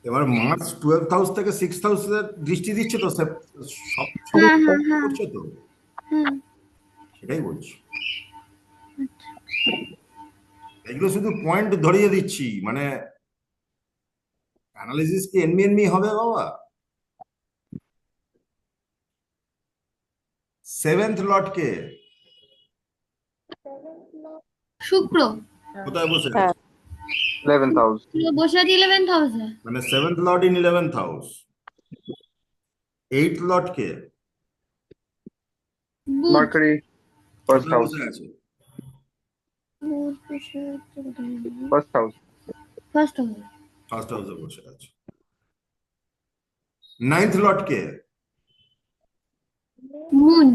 এবার মার্স 12,000 থেকে 6,000 দৃষ্টি দিচ্ছে তো, সব সব হ্যাঁ হ্যাঁ হ্যাঁ করছে তো, হ্যাঁ। সেটাই বলছি। এগুলো শুধু পয়েন্ট ধরিয়ে দিচ্ছি, মানে অ্যানালিসিস কি এনমি এনমি হবে বাবা? 7th লর্ড কে? শুক্র। কোথায় বসে হ্যাঁ আছে? 11th house. শুক্র বসে আছে 11,000। মানে 7th lord in 11th house. 8th lord কে? বুধ। Mercury, first কোথায় house. বসে আছে? বুধ বসে আছে কোথায়? First house. First house. First হাউসে বসে আছে। 9th লর্ড কে? মুন।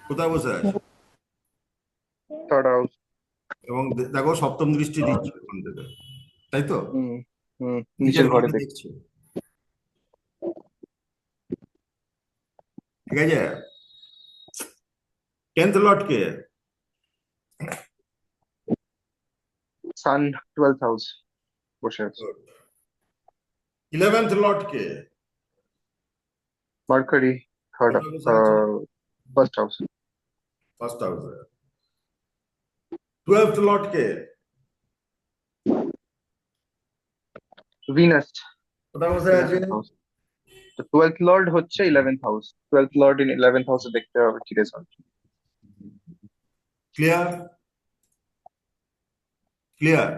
কোথায় বসে আছে? Third house. এবং দেখো সপ্তম দৃষ্টি দিচ্ছে ওখান থেকে, তাই তো? হুম হুম, নিজের নিচের ঘরে ঘরে দেখ। দেখছে, ঠিক আছে। 10th লর্ড কে? Sun, 12th house. বসে আছে। 11th লর্ড কে? Mercury, third, কোথায় বসে আছে? first house. ফার্স্ট হাউসে। 12th লর্ড কে? Venus, কোথায় বসে আছে? 11th house. তো 12th lord হচ্ছে 11th house. 12th lord in 11th house এ দেখতে হবে কি রেজাল্ট। ক্লিয়ার? ক্লিয়ার?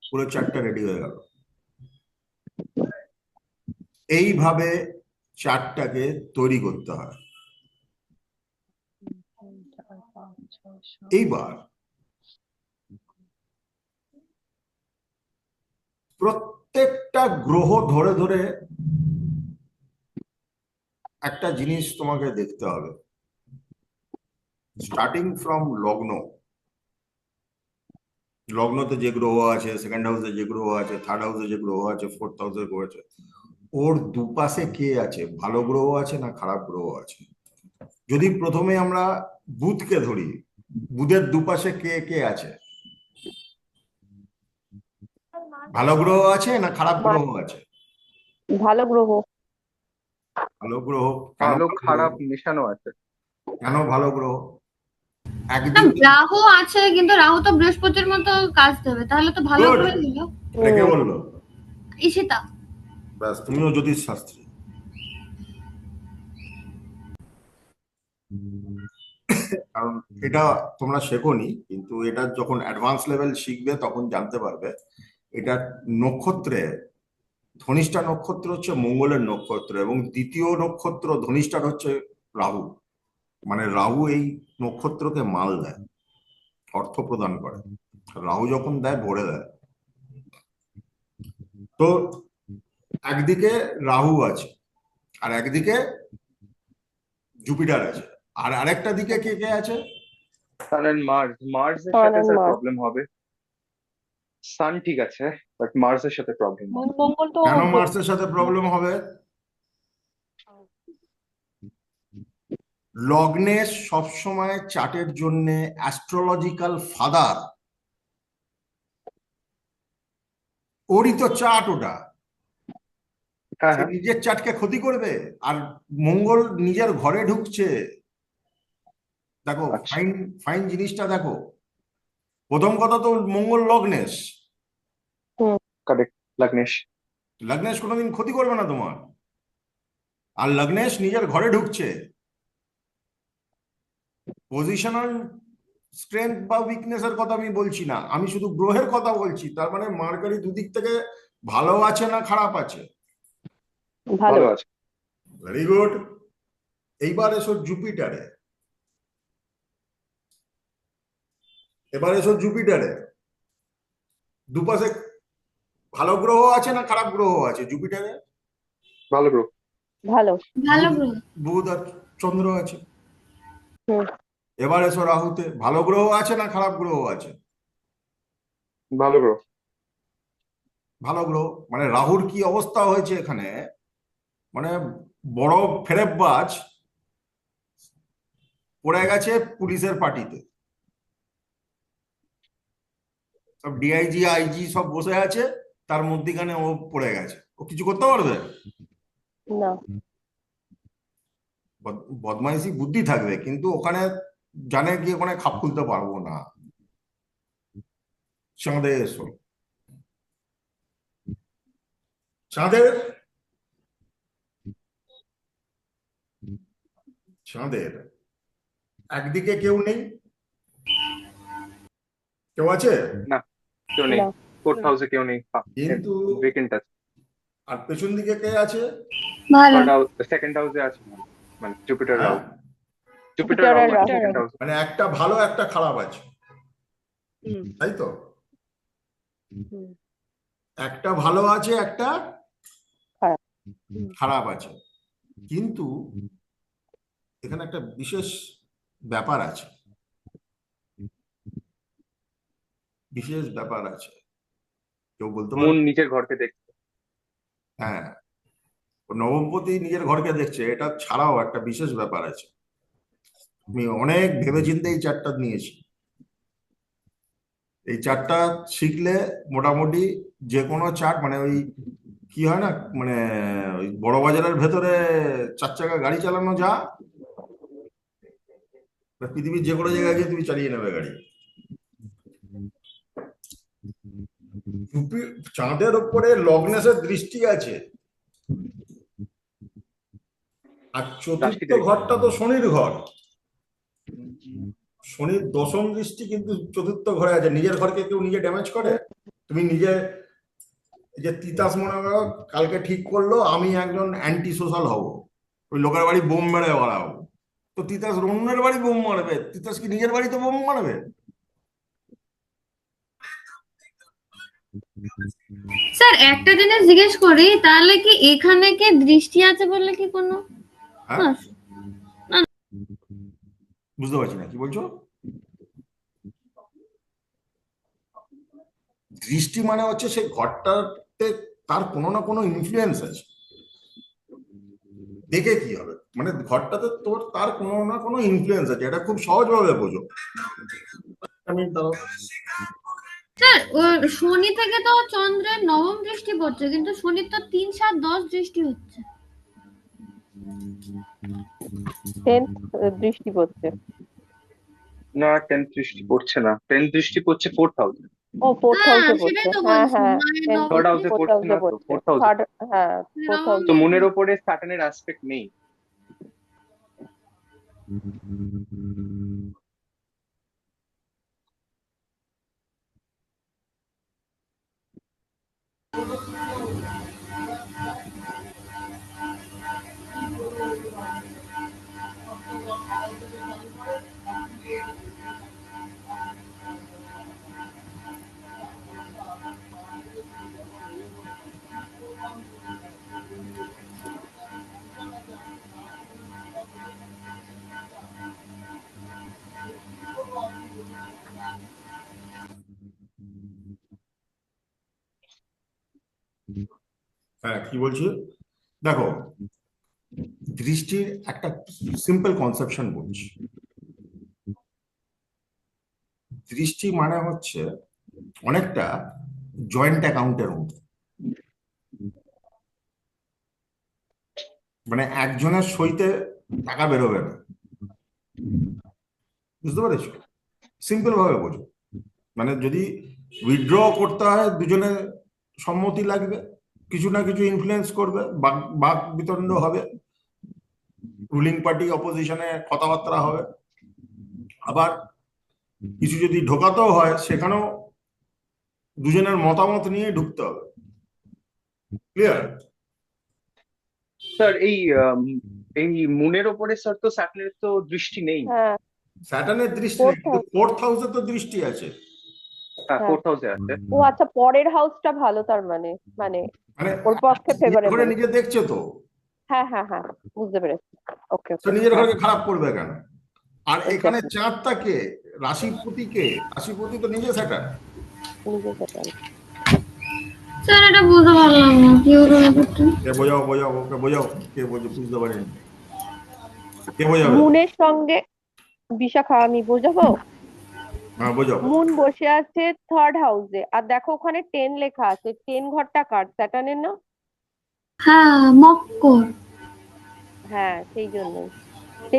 পুরো চার্টটা রেডি হয়ে গেল। এইভাবে চার্টটাকে তৈরি করতে হয়। 3, 4, 5, 6, 7। এইবার প্রত্যেকটা গ্রহ ধরে ধরে একটা জিনিস তোমাকে দেখতে হবে, স্টার্টিং ফ্রম লগ্ন। লগ্নতে যে গ্রহ আছে, সেকেন্ড হাউসে যে গ্রহ আছে, থার্ড হাউসে যে গ্রহ আছে, ফোর্থ হাউসে গ্রহ আছে, ওর দুপাশে কে আছে, ভালো গ্রহ আছে না খারাপ গ্রহ আছে। যদি প্রথমে আমরা বুধকে ধরি, বুধের দুপাশে কে কে আছে? ভালো গ্রহ আছে না খারাপ গ্রহ আছে? ভালো গ্রহ। ভালো গ্রহ। কেন ভালো ভালো খারাপ গ্রহ? মেশানো আছে। কেন ভালো গ্রহ? না, একদিকে রাহু আছে, কিন্তু রাহু তো বৃহস্পতির মতো কাজ দেবে, তাহলে তো ভালো Good. হয়ে গেল। এটা কে বললো? ঈশিতা। ব্যাস, তুমিও জ্যোতিষ শাস্ত্রী। কারণ এটা তোমরা শেখোনি, কিন্তু এটা যখন অ্যাডভান্স লেভেল শিখবে তখন জানতে পারবে। এটা নক্ষত্রে ধনিষ্ঠা নক্ষত্র হচ্ছে মঙ্গলের নক্ষত্র, এবং দ্বিতীয় নক্ষত্র ধনিষ্ঠার হচ্ছে রাহু। মানে রাহু এই নক্ষত্রকে মাল দেয়, অর্থ প্রদান করে। রাহু যখন দেয় ভরে দেয়। তো একদিকে রাহু আছে আর একদিকে জুপিটার আছে, আর আরেকটা দিকে কে কে আছে? সান এন্ড মার্স। মার্স এর Sun সাথে and স্যার Mars. প্রবলেম হবে। সান ঠিক আছে, বাট মার্স এর সাথে প্রবলেম হবে। মঙ্গল তো কেন মার্সের সাথে প্রবলেম হবে? লগ্নের সবসময় চার্টের জন্য অ্যাস্ট্রোলজিক্যাল ফাদার, ওরই তো চার্ট ওটা, হ্যাঁ সে হ্যাঁ, নিজের চার্টকে ক্ষতি করবে। আর মঙ্গল নিজের ঘরে ঢুকছে, দেখো আচ্ছা। ফাইন ফাইন জিনিসটা দেখো। প্রথম কথা তো মঙ্গল লগ্নেশ, কারেক্ট। লগ্নেশ। লগ্নেশ কোনোদিন ক্ষতি করবে না তোমার। আর লগ্নেশ নিজের ঘরে ঢুকছে। পজিশনাল স্ট্রেংথ বা উইকনেসের কথা আমি বলছি না, আমি শুধু গ্রহের কথা বলছি। তার মানে মার্কারি দুদিক থেকে ভালো আছে না খারাপ আছে? ভালো। ভালো আছে। Very good. এইবার এসো জুপিটারে। এবার এসো জুপিটারে। দুপাশে ভালো গ্রহ আছে না খারাপ গ্রহ আছে জুপিটারে? ভালো গ্রহ। ভালো। ভালো গ্রহ। বুধ আর চন্দ্র আছে। হুম। এবার এসো রাহুতে, ভালো গ্রহ আছে না খারাপ গ্রহ আছে? ভালো গ্রহ। ভালো গ্রহ। মানে রাহুর কি অবস্থা হয়েছে এখানে, মানে বড় ফেরেববাজ পড়ে গেছে পুলিশের পার্টিতে, সব ডিআইজি আইজি সব বসে আছে, তার মধ্যিখানে ও পড়ে গেছে। ও কিছু করতে পারবে? না। বদমাইশি বুদ্ধি থাকবে, কিন্তু ওখানে জানে কি ওখানে খাপ খুলতে পারবো না। চাঁদে এসো। চাঁদের চাঁদের একদিকে কেউ নেই, কেউ আছে? না, কেউ নেই। না। ফোর্থ হাউসে কেউ নেই। কিন্তু ভেকেন্ট আছে। আর পেছন দিকে কে আছে? ভালো। থার্ড হাউস, সেকেন্ড হাউসে আছে, মানে জুপিটার হ্যাঁ, রাহু। জুপিটার জুপিটার রাহু আর আছে রাহু। সেকেন্ড হাউসে। মানে একটা ভালো একটা খারাপ আছে, হুম তাই তো? হুম একটা ভালো আছে, একটা খারাপ। খারাপ আছে। কিন্তু এখানে একটা বিশেষ ব্যাপার আছে, বিশেষ ব্যাপার আছে। কেউ বলতে মুন পারবে? নিজের ঘরকে দেখছে। হ্যাঁ, ও নবমপতি নিজের ঘরকে দেখছে, এটা ছাড়াও একটা বিশেষ ব্যাপার আছে। আমি অনেক ভেবেচিন্তে এই চারটা নিয়েছি। এই চারটা শিখলে মোটামুটি যে কোনো চার্ট, মানে ওই কি হয় না, মানে ওই বড় বাজারের ভেতরে 4 চাকা গাড়ি চালানো যা, পৃথিবীর যে কোনো জায়গায় গিয়ে তুমি চালিয়ে নেবে গাড়ি। চাঁদের ওপরে লগ্নেশের দৃষ্টি আছে, আর চতুর্থ রাশিতে ঘরটা তো শনির ঘর। শনির দশম দৃষ্টি কিন্তু চতুর্থ ঘরে আছে। নিজের ঘরকে কেউ নিজে ড্যামেজ করে? তুমি নিজে, এই যে তিতাস মনে করো কালকে ঠিক করলো আমি একজন অ্যান্টি সোশ্যাল হব, ওই লোকের বাড়ি বোম মেরে বেড়াবো, তো তিতাস অন্যের বাড়ি বোম মারবে, তিতাস কি নিজের বাড়িতে বোম মারবে? স্যার একটা জিনিস জিজ্ঞেস করি, তাহলে কি এখানে কি দৃষ্টি আছে বলে কি কোনো হ্যাঁ, হ্যাঁ, বুঝতে পারছি না কি বলছো। দৃষ্টি মানে হচ্ছে সেই ঘরটাতে তার কোনো না কোনো ইনফ্লুয়েন্স আছে। দেখে কি হবে, মানে ঘরটাতে তোর তার কোনো না কোনো ইনফ্লুয়েন্স আছে, এটা খুব সহজভাবে বোঝো। আমি দাঁড়াও, স্যার ও শনি থেকে তো চন্দ্রের নবম দৃষ্টি পড়ছে, কিন্তু শনির তো 3, 7, 10 দৃষ্টি হচ্ছে। 10th দৃষ্টি পড়ছে। না, 10th দৃষ্টি পড়ছে না। 10th দৃষ্টি পড়ছে ফোর্থ হাউসে। ও ফোর্থ হ্যাঁ হাউসে সেটাই পড়ছে। তো হ্যাঁ বলছি, হ্যাঁ, মায়ের 10th নবম থার্ড হাউসে দৃষ্টি ফোর্থ পড়ছে হাউসে না তো, পড়ছে। ফোর্থ হাউসে। থার্ড, হ্যাঁ ফোর্থ নবম হাউসে। তো দৃষ্টি। মুনের ওপরে স্যাটার্নের অ্যাসপেক্ট নেই। হ্যাঁ কি বলছি, দেখো দৃষ্টির একটা সিম্পল কনসেপশন বলছি। দৃষ্টি মানে হচ্ছে অনেকটা জয়েন্ট অ্যাকাউন্টের মতো, মানে একজনের সইতে টাকা বেরোবে না, বুঝতে পেরেছো? সিম্পল ভাবে বোঝো, মানে যদি উইথড্র করতে হয় দুজনের সম্মতি লাগবে, কিছু না কিছু ইনফ্লুয়েন্স করবে, বাক বিতণ্ড হবে, রুলিং পার্টি অপোজিশনে কথাবার্তা হবে, আবার কিছু যদি ঢোকাতেও হয় সেখানেও দুজনের মতামত নিয়ে ঢুকতে হবে। ক্লিয়ার? স্যার এই মুনের ওপরে স্যার তো স্যাটার্নের তো দৃষ্টি নেই। হ্যাঁ স্যাটার্নের দৃষ্টি নেই, ফোর্থ কিন্তু হাউস। ফোর্থ হাউসে তো দৃষ্টি আছে। হ্যাঁ, হ্যাঁ। ফোর্থ হাউসে আছে। ও আচ্ছা, পরের হাউসটা ভালো তার মানে, মানে মানে ওর পক্ষে নিজের ঘরে ফেভারেবল। নিজে দেখছে তো, হ্যাঁ হ্যাঁ হ্যাঁ, বুঝতে পেরেছি। ওকে তো ওকে, নিজের ঘরকে খারাপ করবে কেন? আর এখানে Exactly. চাঁদটা কে? রাশিপতি কে? রাশিপতি তো নিজে সেটা। নিজে সেটা। স্যার এটা বুঝতে পারলাম না কি হলো ব্যাপারটা। কে বোঝাও, বোঝাও, ওকে বোঝাও, কে বুঝতে পারেনি, কে বোঝাবে? মুনের সঙ্গে বিশাখা, আমি বোঝাবো। হ্যাঁ বোঝাও। মুন বসে আছে থার্ড হাউসে, আর দেখো ওখানে 10 লেখা আছে। 10 ঘরটা কার? স্যাটার্নের না? হ্যাঁ মক্কর। হ্যাঁ, সেই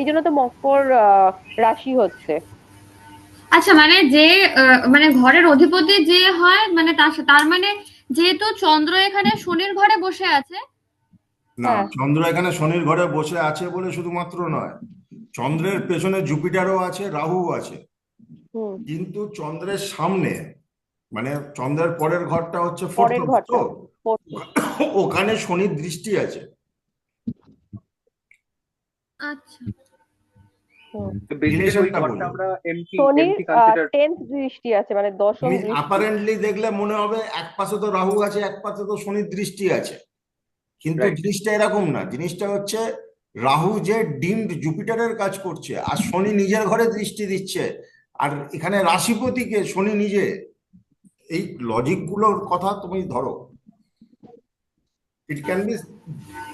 জন্য তো মকর রাশি হচ্ছে। আচ্ছা মানে যে মানে ঘরের অধিপতি যে হয় মানে তার মানে যেহেতু চন্দ্র এখানে শনির ঘরে বসে আছে। না, হ্যাঁ। চন্দ্র এখানে শনির ঘরে বসে আছে বলে শুধুমাত্র নয়, চন্দ্রের পেছনে জুপিটারও আছে, রাহুও আছে। হুম। কিন্তু চন্দ্রের সামনে, মানে চন্দ্রের পরের ঘরটা হচ্ছে ফোর্থ পরের হাউস, ঘরটা তো fourth। ওখানে শনির দৃষ্টি আছে। আচ্ছা হুম। তো বেসিক্যালি ওই রিলেশনটা ঘরটা বোঝো। আমরা এমটি শনির কনসিডার। 10th দৃষ্টি আছে, মানে দশম তুমি দৃষ্টি। অ্যাপারেন্টলি দেখলে মনে হবে এক পাশে তো রাহু আছে, এক পাশে তো শনির দৃষ্টি আছে, কিন্তু Right. জিনিসটা এরকম না। জিনিসটা হচ্ছে রাহু যে ডিমড জুপিটারের কাজ করছে, আর শনি নিজের ঘরে দৃষ্টি দিচ্ছে, আর এখানে রাশিপতিকে শনি নিজে। এই লজিক গুলোর কথা তুমি ধরো, it can be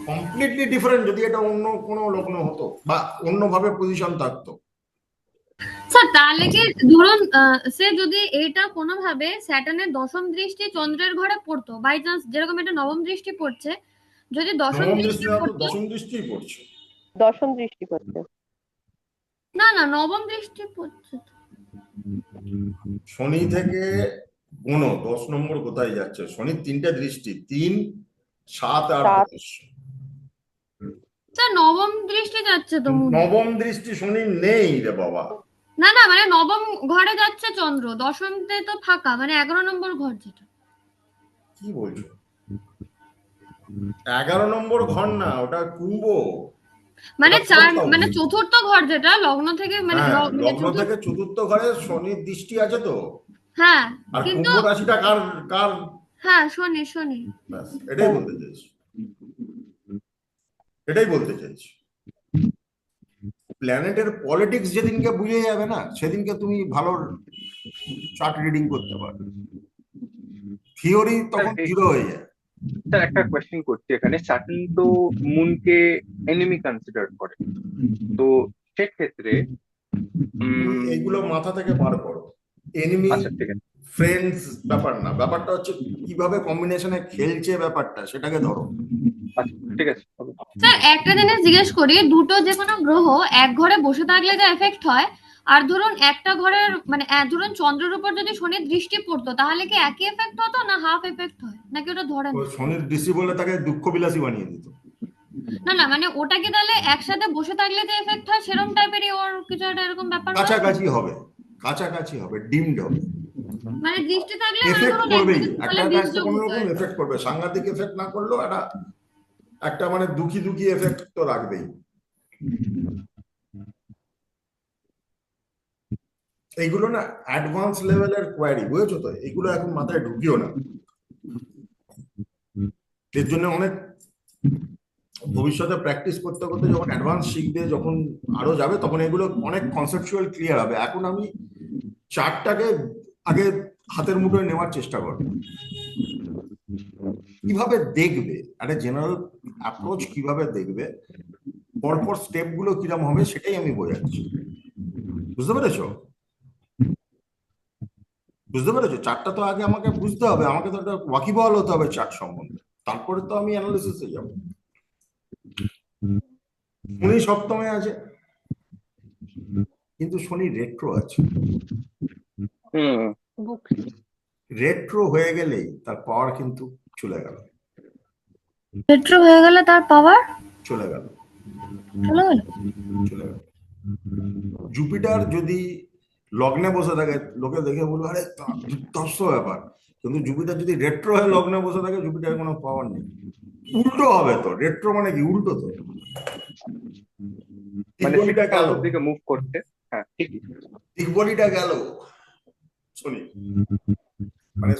completely different যদি এটা অন্য কোনো লগ্ন হতো বা অন্যভাবে পজিশন থাকতো। স্যার তাহলে কি ধরুন সে যদি এটা কোনোভাবে স্যাটার্নের দশম দৃষ্টি চন্দ্রের ঘরে পড়তো, বাই চান্স যেরকম এটা নবম দৃষ্টি পড়ছে, যদি দশম নবম দৃষ্টি দৃষ্টি না তো পড়তো। দশম দৃষ্টিই পড়ছে। দশম দৃষ্টি করছে। না না নবম দৃষ্টি পড়ছে তো। শনি থেকে কোনো 10 নম্বর কোথায় যাচ্ছে? শনির 3টে দৃষ্টি, 3, 7 আর 7। 10। স্যার নবম দৃষ্টি যাচ্ছে তো মূল। নবম দৃষ্টি শনির নেই রে বাবা। না না মানে নবম ঘরে যাচ্ছে চন্দ্র, দশমতে তো ফাঁকা, মানে 11 নম্বর ঘর যেটা। কি বলছো? 11 নম্বর ঘর না, ওটা কুম্ভ। মানে ওটা fourth house। মানে চতুর্থ ঘর যেটা লগ্ন থেকে মানে হ্যাঁ, মানে লগ্ন থেকে চতুর্থ ঘরে শনির দৃষ্টি আছে তো। হ্যাঁ আর কিন্তু কুম্ভ রাশিটা কার কার? হ্যাঁ শনি শনি। ব্যাস, এটাই বলতে চাইছি, এটাই বলতে চাইছি। প্ল্যানেটের পলিটিক্স যেদিনকে বুঝে যাবে না, সেদিনকে তুমি ভালো চার্ট রিডিং করতে পারবে। থিওরি তখন জিরো হয়ে যায়। স্যার একটা কোয়েশ্চেন করছি, এখানে স্যাটার্ন তো মুনকে এনিমি কনসিডার করে, তো সেক্ষেত্রে এইগুলো মাথা থেকে বার করো। এনিমি আচ্ছা ঠিক আছে। ফ্রেন্ডস ব্যাপার না, ব্যাপারটা হচ্ছে কিভাবে কম্বিনেশনে খেলছে, ব্যাপারটা সেটাকে ধরো। আচ্ছা ঠিক আছে, হবে। স্যার একটা জিনিস জিজ্ঞেস করি, দুটো যে কোনো গ্রহ এক ঘরে বসে থাকলে যে এফেক্ট হয়, আর ধরুন একটা ঘরের মানে ধরুন চন্দ্রের উপর যদি শনির দৃষ্টি পড়তো তাহলে কি একই এফেক্ট হতো না হাফ এফেক্ট হয় নাকি ওটা ধরে তো না? শনির দৃষ্টি বলে তাকে দুঃখ বিলাসী বানিয়ে দিত। না না মানে ওটা কি তাহলে একসাথে বসে থাকলে যে এফেক্ট হয় সেরকম টাইপেরই ওর কিছু একটা এরকম ব্যাপার হয়? কাছাকাছি হবে, কাছাকাছি হবে, ডিমড হবে, মানে দৃষ্টি থাকলে মানে এফেক্ট ধরুন করবেই, একদিকে একটা তাহলে কাজ তো বীজযোগ কোনো হতো রকম আর কি। এফেক্ট করবে। সাংঘাতিক এফেক্ট না করলেও একটা মানে দুঃখী দুঃখী এফেক্ট তো রাখবেই। এইগুলো না অ্যাডভান্স লেভেলের কোয়ারি, বুঝেছো তো? এগুলো এখন মাথায় ঢুকিও না। এর জন্য অনেক ভবিষ্যতে প্র্যাকটিস করতে করতে যখন অ্যাডভান্স শিখবে, যখন আরো যাবে, তখন এগুলো অনেক কনসেপচুয়াল ক্লিয়ার হবে। এখন আমি চার্টটাকে আগে হাতের মুঠোয় নেওয়ার চেষ্টা করব, কিভাবে দেখবে, একটা জেনারেল অ্যাপ্রোচ কিভাবে দেখবে, পরপর স্টেপ গুলো কিরকম হবে, সেটাই আমি বোঝাচ্ছি। বুঝতে পেরেছো? বুঝতে পেরেছো? চার্টটা তো আগে আমাকে বুঝতে হবে, আমাকে তো একটা ওয়াকিবহাল হতে হবে চার্ট সম্বন্ধে, তারপরে তো আমি অ্যানালিসিসে যাব। শনি সপ্তমে আছে, কিন্তু শনি রেট্রো আছে। রেট্রো হয়ে গেলেই তার পাওয়ার কিন্তু চলে গেল, রেট্রো হয়ে গেলে তার পাওয়ার চলে গেল, চলে গেল। চলে গেল। জুপিটার যদি লগ্নে বসে থাকে, লোকে দেখে বলবে আরে দুর্ধর্ষ ব্যাপার, কিন্তু জুপিটার যদি রেট্রো হয়ে লগ্নে বসে থাকে, জুপিটারের কোনো পাওয়ার নেই। উল্টো হবে তো, রেট্রো মানে কি? উল্টো তো। মানে দিকবলিটা গেল, দিকে মুভ করতে। হ্যাঁ ঠিকই। দিকবলিটা গেল শনি, মানে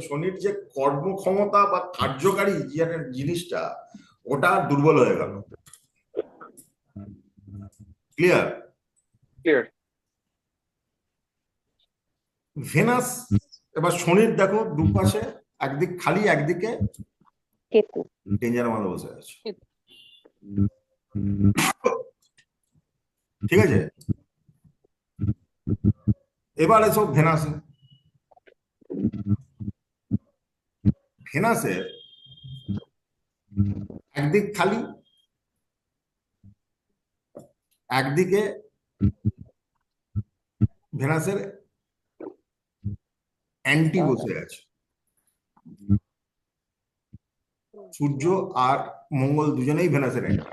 শনির যে কর্মক্ষমতা বা কার্যকারী যে জিনিসটা, ওটা দুর্বল হয়ে গেল। ক্লিয়ার? ক্লিয়ার। ভেনাস, এবার শনির দেখো দুপাশে, একদিক খালি একদিকে কেতু। ডেঞ্জার মালে বসে আছে। ঠিক আছে, এবার এসব ভেনাসে। ভেনাসের একদিক খালি, একদিকে ভেনাসের অ্যান্টি বসে আছে। সূর্য আর মঙ্গল দুজনেই ভেনাসের অ্যান্টি,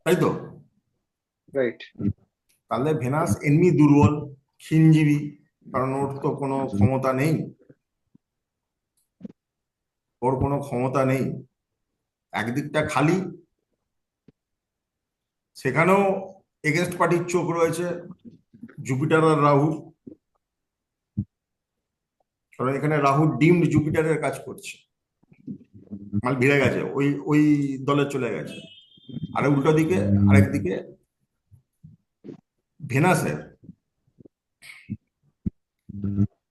তাই তো? রাইট। তাহলে ভেনাস এমনি দুর্বল, ক্ষীণজীবী, কারণ ওর তো কোনো ক্ষমতা নেই, ওর কোনো ক্ষমতা নেই। একদিকটা খালি, সেখানেও এগেনস্ট পার্টির চোখ রয়েছে জুপিটার আর রাহু, কারণ এখানে রাহু ডিমড জুপিটারের কাজ করছে, মানে ভিড়ে গেছে, ওই ওই দলে চলে গেছে। আর উল্টো দিকে আরেকদিকে ভেনাসের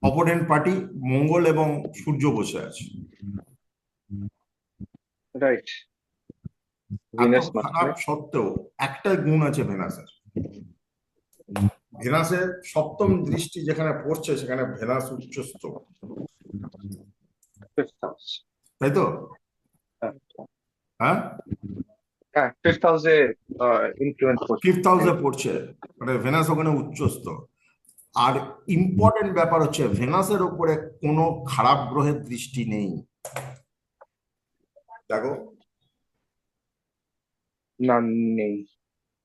অপোনেন্ট পার্টি মঙ্গল এবং সূর্য বসে আছে। রাইট। এত ভিনাস খারাপ মাঝখানে। সত্ত্বেও একটা গুণ আছে ভেনাসের। ভেনাসের সপ্তম দৃষ্টি যেখানে পড়ছে সেখানে ভেনাস উচ্চস্থ, ফিফথ হাউস। তাই তো? হ্যাঁ, হ্যাঁ, ফিফথ হাউসে ইনফ্লুয়েন্স করছে। ফিফথ হাউসে পড়ছে, মানে ভেনাস ওখানে উচ্চস্থ। আর ইম্পর্টেন্ট ব্যাপার হচ্ছে ভেনাসের উপরে কোনো খারাপ গ্রহের দৃষ্টি নেই। দেখো, না, নেই।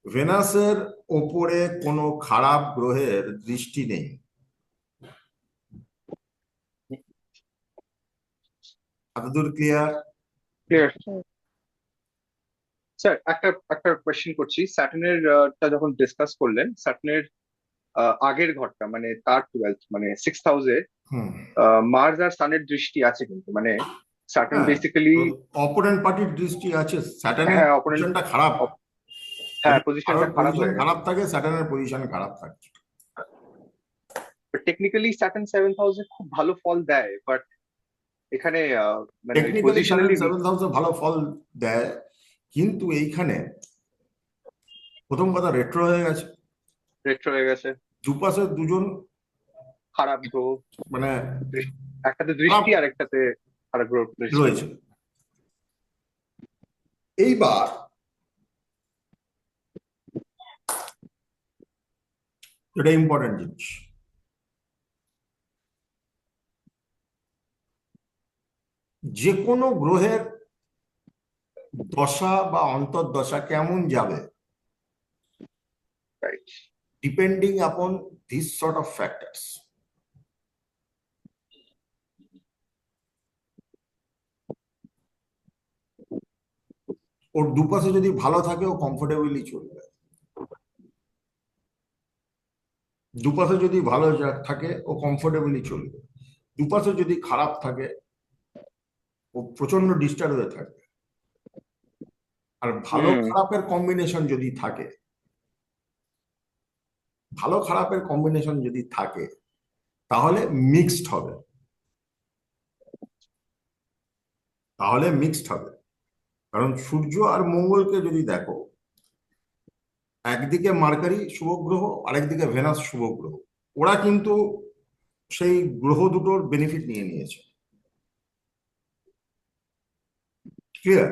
ভেনাসের ওপরে কোনো খারাপ গ্রহের দৃষ্টি নেই। এতদূর ক্লিয়ার? ক্লিয়ার। স্যার, একটা কোয়েশ্চেন করছি। স্যাটার্নের টা যখন ডিসকাস করলেন, স্যাটার্নের আগের ঘরটা মানে তার 12th মানে 6th হাউসে হুম, মার্স আর সানের দৃষ্টি আছে, কিন্তু মানে স্যাটার্ন হ্যাঁ, বেসিক্যালি। অপোনেন্ট পার্টির দৃষ্টি আছে, স্যাটার্নের হ্যাঁ, অপোনেন্ট। পজিশনটা খারাপ। হ্যাঁ, পজিশনটা খারাপ পজিশন হয়ে খারাপ থাকে, স্যাটার্নের পজিশন খারাপ থাকে। টেকনিক্যালি স্যাটার্ন 7th হাউসে খুব ভালো ফল দেয়, বাট এখানে মানে টেকনিক্যালি পজিশনালি সেভেন্থ হাউসে ভালো ফল দেয়, কিন্তু এইখানে প্রথম কথা রেট্রো হয়ে গেছে, রেট্রো হয়ে গেছে। দুপাশে দুজন খারাপ গ্রহ, মানে একটাতে দৃষ্টি আর একটাতে খারাপ গ্রহ দৃষ্টি। রয়েছে। এইবার এটা ইম্পর্টেন্ট জিনিস, যে কোনো গ্রহের দশা বা অন্তর্দশা কেমন যাবে, রাইট। ডিপেন্ডিং আপন দিস সর্ট অফ ফ্যাক্টরস। ওর দুপাশে যদি ভালো থাকে ও কমফোর্টেবলি চলবে, দুপাশে যদি ভালো থাকে ও কমফোর্টেবলি চলবে, দুপাশে যদি খারাপ থাকে ও প্রচন্ড ডিস্টার্ব হয়ে থাকবে। আর ভালো খারাপের কম্বিনেশন যদি থাকে, ভালো খারাপের কম্বিনেশন যদি থাকে তাহলে মিক্সড হবে, তাহলে মিক্সড হবে। কারণ সূর্য আর মঙ্গলকে যদি দেখো, একদিকে মার্কারি শুভ গ্রহ, আরেকদিকে ভেনাস শুভ গ্রহ, ওরা কিন্তু সেই গ্রহ দুটোর বেনিফিট নিয়ে নিয়েছে। ক্লিয়ার?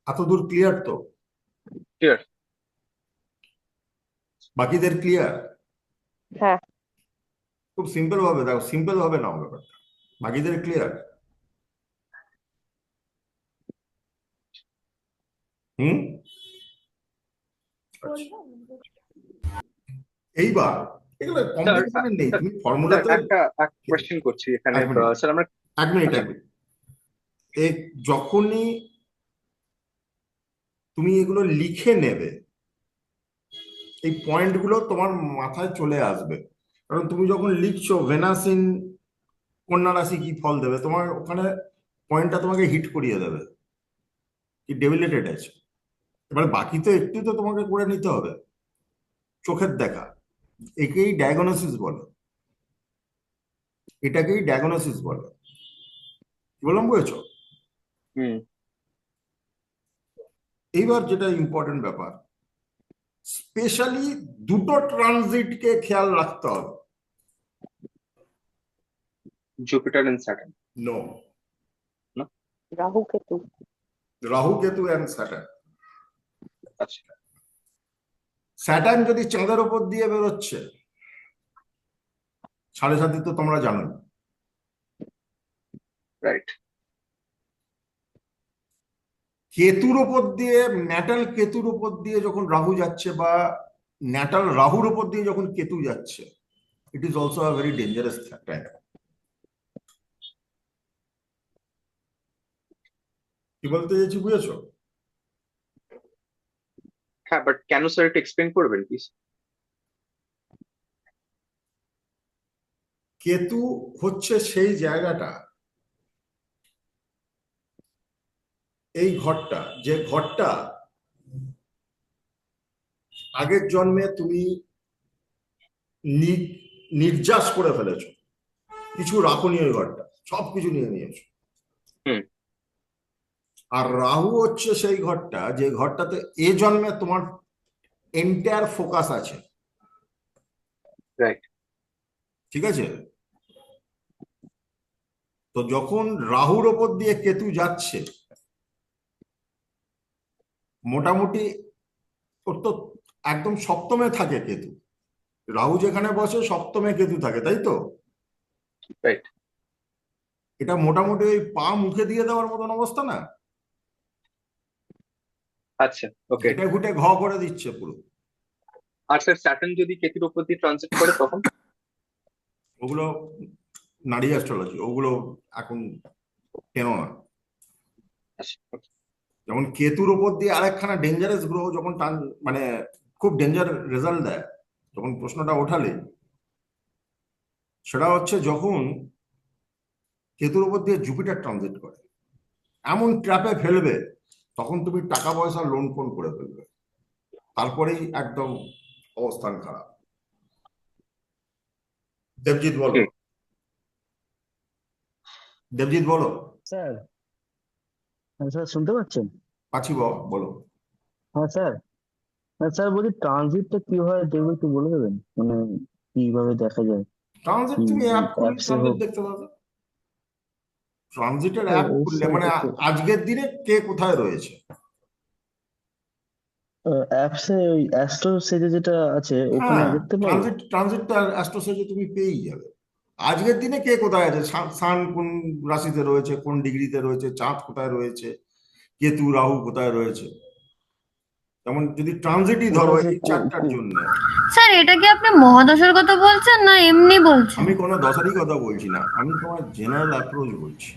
এতদূর ক্লিয়ার তো? ক্লিয়ার। বাকিদের ক্লিয়ার? হ্যাঁ। খুব সিম্পল ভাবে দেখো, সিম্পল ভাবে নাও ব্যাপারটা। বাকিদের ক্লিয়ার? হুম, এইবার এগুলো কমপ্লিকেশন নেই, তুমি ফর্মুলাতে। একটা কোয়েশ্চেন করছি এখানে স্যার, আমরা এক মিনিট যখনই তুমি এগুলো লিখে নেবে, এই পয়েন্টগুলো তোমার মাথায় চলে আসবে। কারণ তুমি যখন লিখছো ভেনাস ইন কন্যা রাশি কি ফল দেবে, তোমার ওখানে পয়েন্টটা তোমাকে হিট করিয়ে দেবে, কি ডেবিলেটেড আছে। এবার বাকি তো একটু তো তোমাকে করে নিতে হবে, চোখের দেখা। একেই ডায়াগনোসিস বলে, এটাকেই ডায়াগনোসিস বলে। কি বললাম বুঝেছো? হুম। এইবার যেটা ইম্পর্টেন্ট ব্যাপার, স্পেশালি দুটো ট্রানজিটকে খেয়াল রাখতে হবে। Jupiter and Saturn. No, Rahu Ketu. Rahu Ketu and Saturn. আচ্ছা। স্যাটার্ন যদি চাঁদের ওপর দিয়ে বেরোচ্ছে, 7.5 তো তোমরা জানো। রাইট। কেতুর ওপর দিয়ে, ন্যাটাল কেতুর ওপর দিয়ে যখন রাহু যাচ্ছে, বা ন্যাটাল রাহুর ওপর দিয়ে যখন কেতু যাচ্ছে, it is also a very dangerous time. কি বলতে চাইছি বুঝেছো? হ্যাঁ, বাট কেন স্যার এটা এক্সপ্লেন করবেন প্লিজ? কেতু হচ্ছে সেই জায়গাটা, এই ঘরটা, যে ঘরটা আগের জন্মে তুমি নির্যাস করে ফেলেছো, কিছু রাখোনি ওই ঘরটা, সবকিছু নিয়ে নিয়েছো। হুম। আর রাহু হচ্ছে সেই ঘরটা, যে ঘরটাতে এ জন্মে তোমার এন্টায়ার ফোকাস আছে। রাইট। ঠিক আছে? তো যখন রাহুর ওপর দিয়ে কেতু যাচ্ছে, মোটামুটি ওর তো একদম সপ্তমে থাকে কেতু। রাহু যেখানে বসে সপ্তমে কেতু থাকে, তাই তো? রাইট। এটা মোটামুটি ওই পা মুখে দিয়ে দেওয়ার মতন অবস্থা না? আচ্ছা, ওকে। ঘেটে ঘুটে ঘ করে দিচ্ছে পুরো। আর স্যার স্যাটার্ন যদি কেতুর উপর দিয়ে ট্রানজিট করে তখন? ওগুলো নারী অ্যাস্ট্রোলজি, ওগুলো এখন কেন না। আচ্ছা, okay. যেমন কেতুর ওপর দিয়ে আরেকখানা ডেঞ্জারাস গ্রহ যখন মানে খুব ডেঞ্জার রেজাল্ট দেয়, যখন প্রশ্নটা ওঠালে, সেটা হচ্ছে যখন কেতুর উপর দিয়ে জুপিটার ট্রানজিট করে, এমন ট্র্যাপে ফেলবে, তখন তুমি টাকা পয়সা লোন ফোন করে ফেলবে, তারপরেই একদম অবস্থান খারাপ। দেবজিৎ বলো। হুম। দেবজিৎ বলো। স্যার, হ্যাঁ স্যার, শুনতে পাচ্ছেন? পাচ্ছি, বলো। হ্যাঁ স্যার। হ্যাঁ স্যার, বলছি ট্রানজিটটা কিভাবে দেখবো একটু বলে দেবেন, মানে কিভাবে দেখা যায়? ট্রানজিট কি তুমি অ্যাপ খুললে অ্যাপসে ট্রানজিট হোক? দেখতে পাবে। ট্রানজিটের ও অ্যাপ ও খুললে স্যার, মানে আজকের দিনে কে কোথায় রয়েছে। অ্যাপসে ওই অ্যাস্ট্রো সেজে যেটা আছে ওখানে হ্যাঁ, দেখতে পাবো? ট্রানজিটটা অ্যাস্ট্রোসেজে তুমি পেয়েই যাবে। আজকের দিনে কে কোথায় আছে, সান কোন রাশিতে রয়েছে, কোন ডিগ্রিতে রয়েছে, চাঁদ কোথায় রয়েছে, কেতু রাহু কোথায় রয়েছে। যেমন যদি ট্রানজিটই ওটা ধরো যে এই 4টার জন্য, স্যার এটা কি আপনি মহাদশার কথা বলছেন না এমনি বলছেন? আমি কোনো দশারই কথা বলছি না, আমি তোমার জেনারেল অ্যাপ্রোচ বলছি।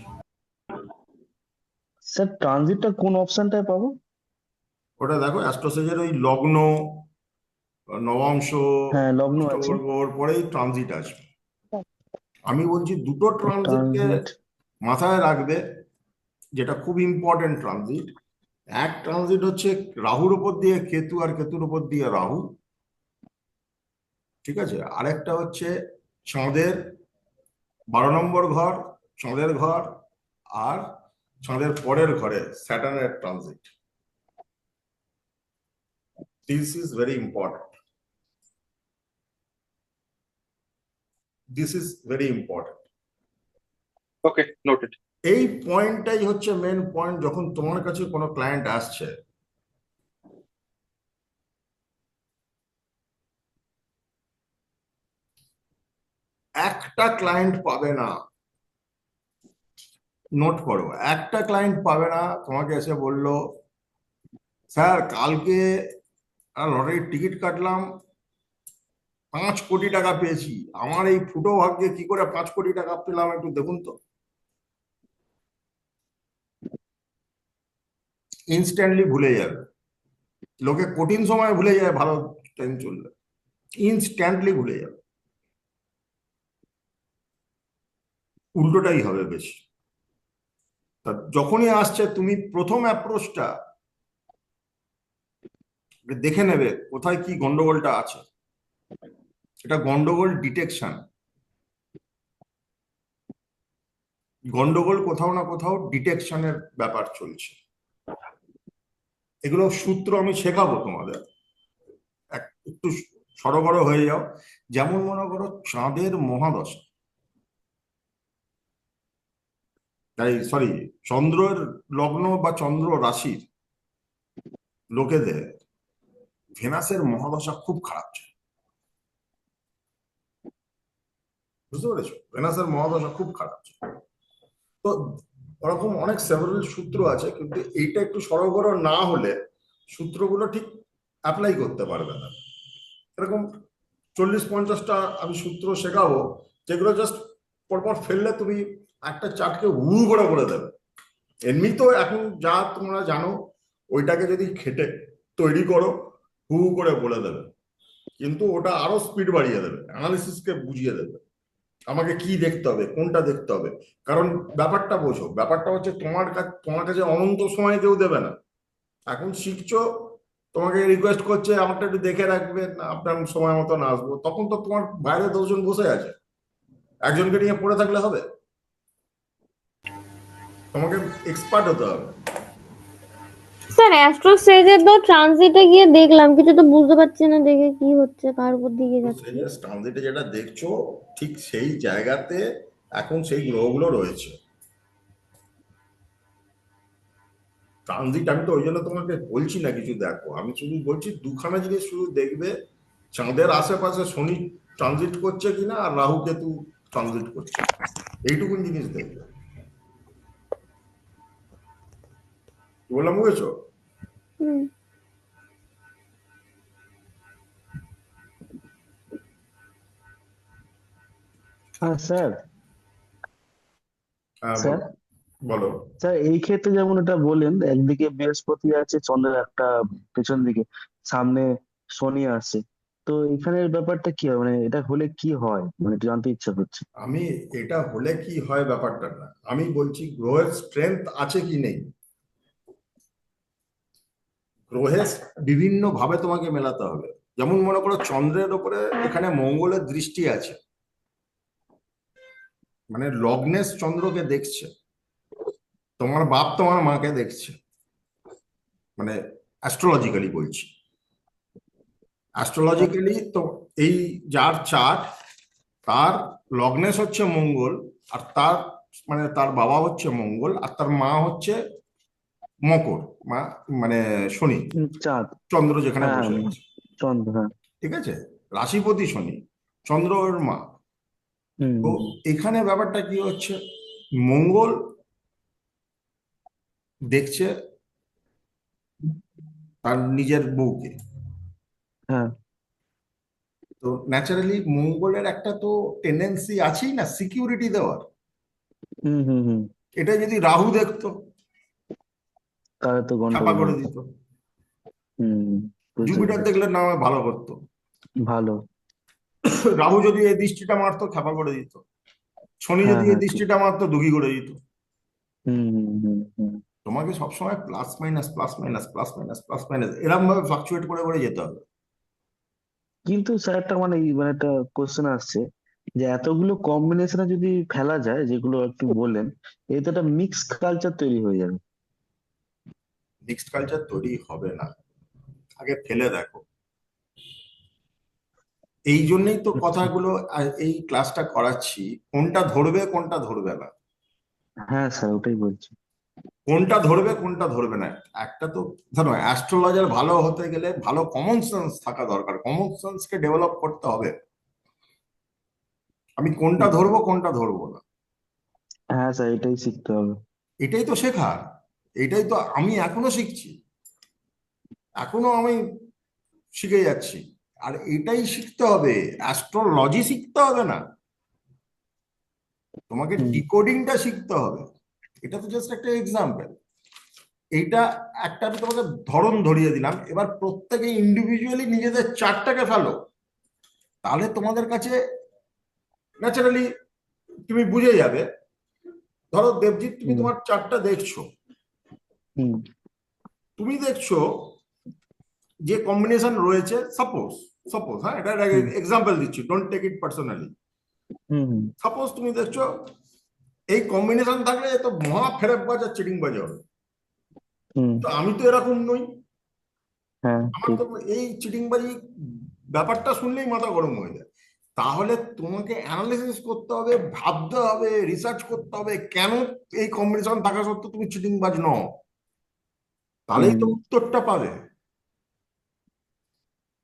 স্যার ট্রানজিটটা কোন অপশনটায় পাবো? ওটা দেখো, অ্যাস্ট্রোসেজের ওই লগ্ন, নবাংশ, হ্যাঁ, লগ্ন আছে। অষ্টবর্গ, ওর পরেই ট্রানজিট আসবে। আমি বলছি দুটো ট্রানজিটকে ট্রানজিট। মাথায় রাখবে, যেটা খুব ইম্পর্টেন্ট ট্রানজিট। এক ট্রানজিট হচ্ছে রাহুর উপর দিয়ে কেতু, আর কেতুর উপর দিয়ে রাহু। ঠিক আছে? আরেকটা হচ্ছে চাঁদের 12 নম্বর ঘর, চাঁদের ঘর, আর চাঁদের পরের ঘরে স্যাটার্নের transit. This is very important, this is very important. Okay, noted. এই পয়েন্টটাই হচ্ছে মেন পয়েন্ট। যখন তোমার কাছে কোনো ক্লায়েন্ট আসছে, একটা ক্লায়েন্ট পাবে না, নোট করো, একটা ক্লায়েন্ট পাবে না তোমাকে এসে বললো, স্যার কালকে লটারির টিকিট কাটলাম, 5 কোটি টাকা পেয়েছি, আমার এই ফুটো ভাগ্যে কি করে 5 কোটি টাকা পেলাম একটু দেখুন তো। ইনস্ট্যান্টলি ভুলে যাবে। লোকে কঠিন সময় ভুলে যায়, ভালো টাইম চললে ইনস্ট্যান্টলি ভুলে যাবে। উল্টোটাই হবে বেশি। তা যখনই আসছে তুমি প্রথম অ্যাপ্রোচটা দেখে নেবে কোথায় কি গন্ডগোলটা আছে। এটা গন্ডগোল ডিটেকশন। গন্ডগোল কোথাও না কোথাও ডিটেকশনের ব্যাপার চলছে। এগুলো সূত্র আমি শেখাবো তোমাদের, একটু সরগর হয়ে যাও। যেমন মনে করো চাঁদের মহাদশা, তাই সরি চন্দ্রের লগ্ন বা চন্দ্র রাশির লোকেদের ভেনাসের মহাদশা খুব খারাপ ছিল, বুঝতে পেরেছো? ভেনাসের মহাদশা খুব খারাপ ছিল। তো ওরকম অনেক সেভারাল সূত্র আছে, কিন্তু এইটা একটু সরগর না হলে সূত্রগুলো ঠিক অ্যাপ্লাই করতে পারবে না। এরকম 40-50টা আমি সূত্র শেখাবো, যেগুলো জাস্ট পরপর ফেললে তুমি একটা চার্টকে হু করে বলে দেবে। এমনি তো এখন যা তোমরা জানো ওইটাকে যদি খেটে তৈরি করো হু করে বলে দেবে, কিন্তু ওটা আরো স্পিড বাড়িয়ে দেবে, অ্যানালিসিসকে বুঝিয়ে দেবে আমাকে কি দেখতে হবে, কোনটা দেখতে হবে। কারণ ব্যাপারটা বোঝো, ব্যাপারটা হচ্ছে তোমার কাছে অনন্ত সময় কেউ দেবে না। এখন শিখছো, তোমাকে রিকোয়েস্ট করছে আমারটা একটু দেখে রাখবেন, আপনার সময় মতন আসবো, তখন তো তোমার বাইরে 10জন বসে আছে, একজনকে নিয়ে পড়ে থাকলে হবে? তোমাকে এক্সপার্ট হতে হবে। স্যার অ্যাস্ট্রো স্টেজে তো ট্রানজিটে গিয়ে দেখলাম, কিছু তো বুঝতে পারছি না দেখে কি হচ্ছে, কার উপর দিকে যাচ্ছে। ট্রানজিটে যেটা দেখছো ঠিক সেই জায়গাতে এখন সেই গ্রহগুলো রয়েছে। ট্রানজিট আমি তো ওই জন্য তোমাকে বলছি না কিছু দেখো, আমি শুধু বলছি দুখানা জিনিস শুধু দেখবে, চাঁদের আশেপাশে শনি ট্রানজিট করছে কিনা আর রাহু কেতু ট্রানজিট করছে, এইটুকুন জিনিস দেখবে। কি বললাম বুঝেছো? হুম। হ্যাঁ স্যার। হ্যাঁ স্যার বলো। স্যার এই ক্ষেত্রে যেমন এটা বললেন, একদিকে বৃহস্পতি আছে চন্দ্রের একটা পেছন দিকে, সামনে শনি আছে, তো এখানের ব্যাপারটা কি হয়, মানে এটা হলে কি হয়, মানে একটু জানতে ইচ্ছা করছে। আমি এটা হলে কি হয় ব্যাপারটা না, আমি বলছি গ্রহের স্ট্রেংথ আছে কি নেই। গ্রহের বিভিন্ন ভাবে তোমাকে মেলাতে হবে। যেমন মনে করো চন্দ্রের উপরে এখানে মঙ্গলের দৃষ্টি আছে, মানে লগ্নেশ চন্দ্রকে দেখছে, তোমার বাপ তোমার মাকে দেখছে, মানে অ্যাস্ট্রোলজিক্যালি বলছি। অ্যাস্ট্রোলজিক্যালি তো এই যার চার্ট, তার লগ্নেশ হচ্ছে মঙ্গল, আর তার মানে তার বাবা হচ্ছে মঙ্গল, আর তার মা হচ্ছে মকর, মা মানে শনি, চাঁদ। চন্দ্র যেখানে হ্যাঁ বসে আছে, চন্দ্র, হ্যাঁ। ঠিক আছে? রাশিপতি শনি, চন্দ্র ওর মা। হুম তো এখানে ব্যাপারটা কি হচ্ছে, মঙ্গল দেখছে তার নিজের বউকে, হ্যাঁ। তো ন্যাচারালি মঙ্গলের একটা তো টেন্ডেন্সি আছেই না সিকিউরিটি দেওয়ার। হুম হুম হুম। এটা যদি রাহু দেখতো তাহলে তো ছাপা গন্ডগোল করে হতো। দিত, হুম, বুঝতে জুপিটার পেরেছি। দেখলে না হয় ভালো করতো, ভালো। রাহু যদি এই দৃষ্টিটা মারতো ছাপা করে দিত, শনি হ্যাঁ যদি এই হ্যাঁ ঠিক। দৃষ্টিটা মারতো দুঃখী করে দিত। হুম হুম হুম হুম। তোমাকে সবসময় plus minus plus minus plus minus plus minus এরকম ভাবে ফ্লাকচুয়েট করে করে যেতে হবে। কিন্তু স্যার একটা মানে একটা কোশ্চেন আসছে, যে এতগুলো কম্বিনেশনে যদি ফেলা যায়, যেগুলো একটু বললেন, এতে একটা মিক্সড কালচার তৈরি হয়ে যাবে। মিক্সড কালচার তৈরি হবে না, আগে ফেলে দেখো। এই জন্যই তো আচ্ছা। কথাগুলো এই ক্লাসটা করাচ্ছি, কোনটা ধরবে কোনটা ধরবে না, হ্যাঁ স্যার ওটাই বলছি। কোনটা ধরবে কোনটা ধরবে না। একটা তো ধরো অ্যাস্ট্রোলজার ভালো হতে গেলে ভালো কমন সেন্স থাকা দরকার, কমন সেন্সকে ডেভেলপ করতে হবে। আমি কোনটা ধরবো কোনটা ধরবো না, হ্যাঁ স্যার এটাই শিখতে হবে। এটাই তো শেখা, এটাই তো আমি এখনো শিখছি, এখনো আমি শিখে যাচ্ছি। আর এটাই শিখতে হবে, অ্যাস্ট্রোলজি শিখতে হবে না, তোমাকে হুম ডিকোডিংটা শিখতে হবে। এটা তো জাস্ট একটা এক্সাম্পল। এইটা একটা আমি তোমাকে ধরন ধরিয়ে দিলাম, এবার প্রত্যেকে ইন্ডিভিজুয়ালি নিজেদের চার্টটাকে ফেলো, তাহলে তোমাদের কাছে ন্যাচারালি তুমি বুঝে যাবে ধরো দেবজিৎ, তুমি হুম। তোমার চার্টটা দেখছো, হুম তুমি দেখছো যে কম্বিনেশন রয়েছে, সাপোজ সাপোজ, হ্যাঁ, এটা হুম এক্সাম্পল দিচ্ছি, don't take it personally. Hmm hmm suppose তুমি দেখছো এই কম্বিনেশন থাকলে এ তো মহা ফেরেববাজ আর চিটিং বাজ হবে। হুম তো আমি তো এরকম নই, হ্যাঁ আমার ঠিক। তো এই চিটিংবাজি ব্যাপারটা শুনলেই মাথা গরম হয়ে যায়। তাহলে তোমাকে অ্যানালিসিস করতে হবে, ভাবতে হবে, রিসার্চ করতে হবে কেন এই কম্বিনেশন থাকা সত্ত্বেও তুমি চিটিংবাজ নও, তাহলেই হুম তো উত্তরটা পাবে।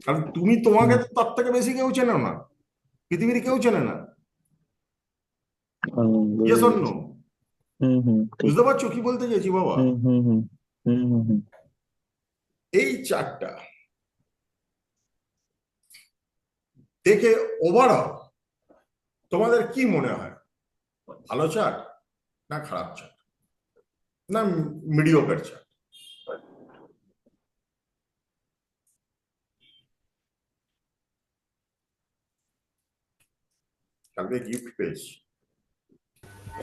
কারণ তুমি তোমাকে হুম তো তার থেকে বেশি কেউ চেনে না, পৃথিবীর কেউ চেনে না। বুঝে ইয়েস অর নো? গেছি। হুম ঠিক। বুঝতে পারছো কি বলতে চাইছি বাবা? হুম হুম হুম হুম হুম হুম এই চারটা দেখে ওভারঅল তোমাদের কি মনে হয়, ভালো চার্ট না খারাপ চার্ট না মিডিওকার চার্ট? কালকে গিফট পেয়েছি,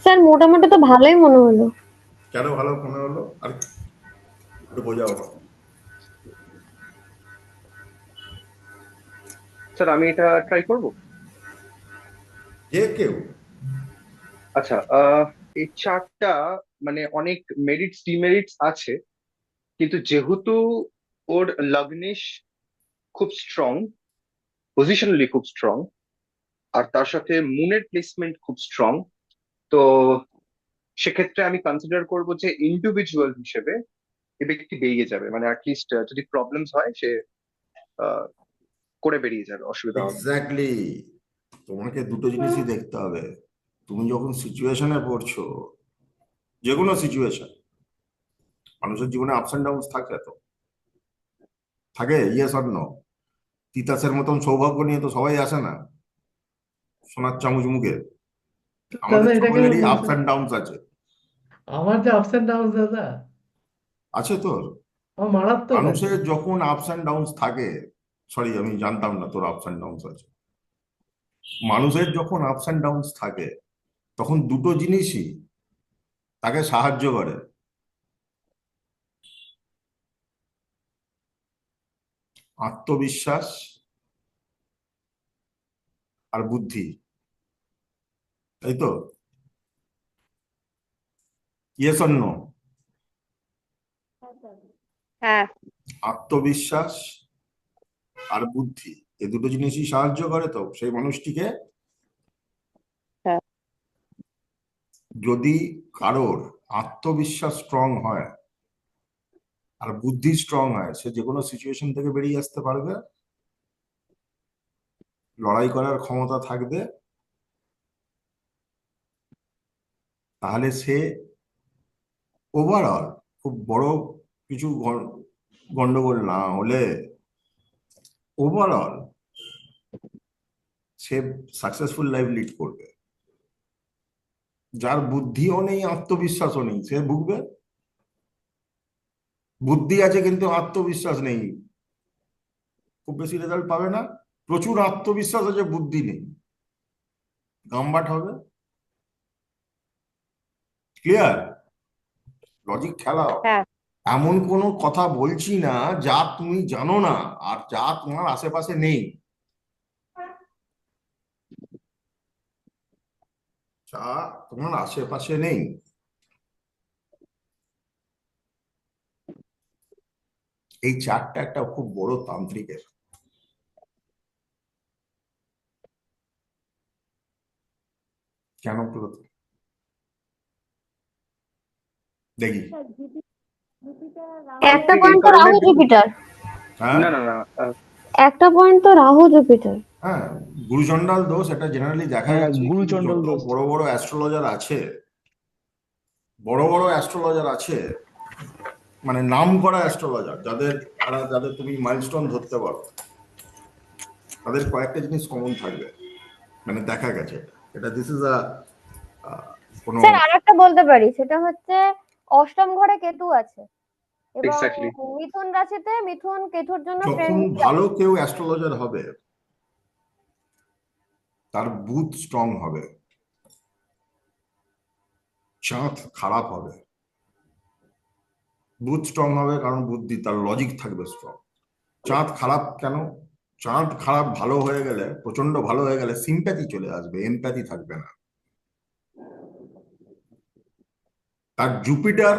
স্যার মোটামুটি তো ভালোই মনে হলো। কেন ভালো মনে হলো আর একটু বোঝাও না। স্যার আমি এটা ট্রাই করব। যে কেউ আচ্ছা, এই চার্টটা মানে অনেক মেরিটস ডিমেরিটস আছে, কিন্তু যেহেতু ওর লগ্নেশ খুব স্ট্রং, পজিশনালি খুব স্ট্রং, আর তার সাথে মুনের প্লেসমেন্ট খুব স্ট্রং, তো সেক্ষেত্রে আমি কনসিডার করব যে ইন্ডিভিজুয়াল হিসেবে এই ব্যক্তি বেরিয়ে যাবে, মানে অ্যাটলিস্ট যদি প্রবলেমস হয় সে আহ, করে বেরিয়ে যাবে, অসুবিধা হবে না। এক্স্যাক্টলি, তোমাকে দুটো জিনিসই দেখতে হবে। তুমি যখন সিচুয়েশনে পড়ছো, যে কোনো সিচুয়েশন, মানুষের জীবনে আপস এন্ড ডাউন থাকে, তো থাকে, ইয়েস অর নো? তিতাসের মতন সৌভাগ্য নিয়ে তো সবাই আসে না সোনার চামচ মুখে, দাদা আমাদের এটা কেন সকলেরই আপস বলছেন? এন্ড ডাউনস আছে। আমার যে আপস এন্ড ডাউন দাদা, আছে তো, আমার মারাত্মক আছে। মানুষের যখন আপস এন্ড ডাউনস থাকে, সরি আমি জানতাম না তোর আপস এন্ড ডাউনস আছে। মানুষের যখন আপস এন্ড ডাউনস থাকে তখন দুটো জিনিসই তাকে সাহায্য করে, আত্মবিশ্বাস আর বুদ্ধি, তাই তো? Yes or no? হ্যাঁ, আত্মবিশ্বাস আর বুদ্ধি, এই দুটো জিনিসই সাহায্য করে তো সেই মানুষটিকে। হ্যাঁ, যদি কারোর আত্মবিশ্বাস স্ট্রং হয় আর বুদ্ধি স্ট্রং হয়, সে যে কোনো সিচুয়েশন থেকে বেরিয়ে আসতে পারবে, লড়াই করার ক্ষমতা থাকবে, তাহলে সে ওভারঅল খুব বড় কিছু গন্ডগোল না হলে ওভারঅল সে সাকসেসফুল লাইফ লিড করবে। যার বুদ্ধিও নেই আত্মবিশ্বাসও নেই সে ভুগবে, বুদ্ধি আছে কিন্তু আত্মবিশ্বাস নেই, খুব বেশি রেজাল্ট পাবে না। প্রচুর আত্মবিশ্বাস আছে, বুদ্ধি নেই, গাম্বাট হবে। ক্লিয়ার? লজিক খেলাও। হ্যাঁ, এমন কোনো কথা বলছি না যা তুমি জানো না আর যা তোমার আশেপাশে নেই, যা তোমার আশেপাশে নেই। এই চারটা একটা খুব বড় তান্ত্রিকের। কেন বলো তো? দেখি। একটা তান্ত্রিক এই পয়েন্ট তো কারণে রাহু দেখুন, জুপিটার। হ্যাঁ, না না না, একটা পয়েন্ট তো রাহু জুপিটার। হ্যাঁ, গুরুচণ্ডাল দোষ, এটা জেনারেলি দেখা হ্যাঁ গেছে কি গুরুচণ্ডল যত দোষ। বড় বড় অ্যাস্ট্রোলজার আছে, বড় বড় অ্যাস্ট্রোলজার আছে, মানে নাম করা অ্যাস্ট্রোলজার যাদের তুমি মাইলস্টোন ধরতে পারো, তাদের কয়েকটা জিনিস কমন থাকবে, মানে দেখা গেছে। এটা দিস ইজ আ কোনো, স্যার আরেকটা বলতে পারি, সেটা হচ্ছে অষ্টম ঘরে কেতু আছে এবং এক্স্যাক্টলি। মিথুন রাশিতে মিথুন কেতুর জন্য যখন ট্রেন্ডিং। ভালো কেউ অ্যাস্ট্রোলজার হবে তার বুথ স্ট্রং হবে, চাঁদ খারাপ হবে, বুধ স্ট্রং হবে, কারণ বুদ্ধি তার লজিক থাকবে স্ট্রং। চাঁদ খারাপ কেন? চাঁদ খারাপ ভালো হয়ে গেলে, প্রচন্ড ভালো হয়ে গেলে সিম্প্যাথি চলে আসবে, এমপ্যাথি থাকবে না। তার জুপিটার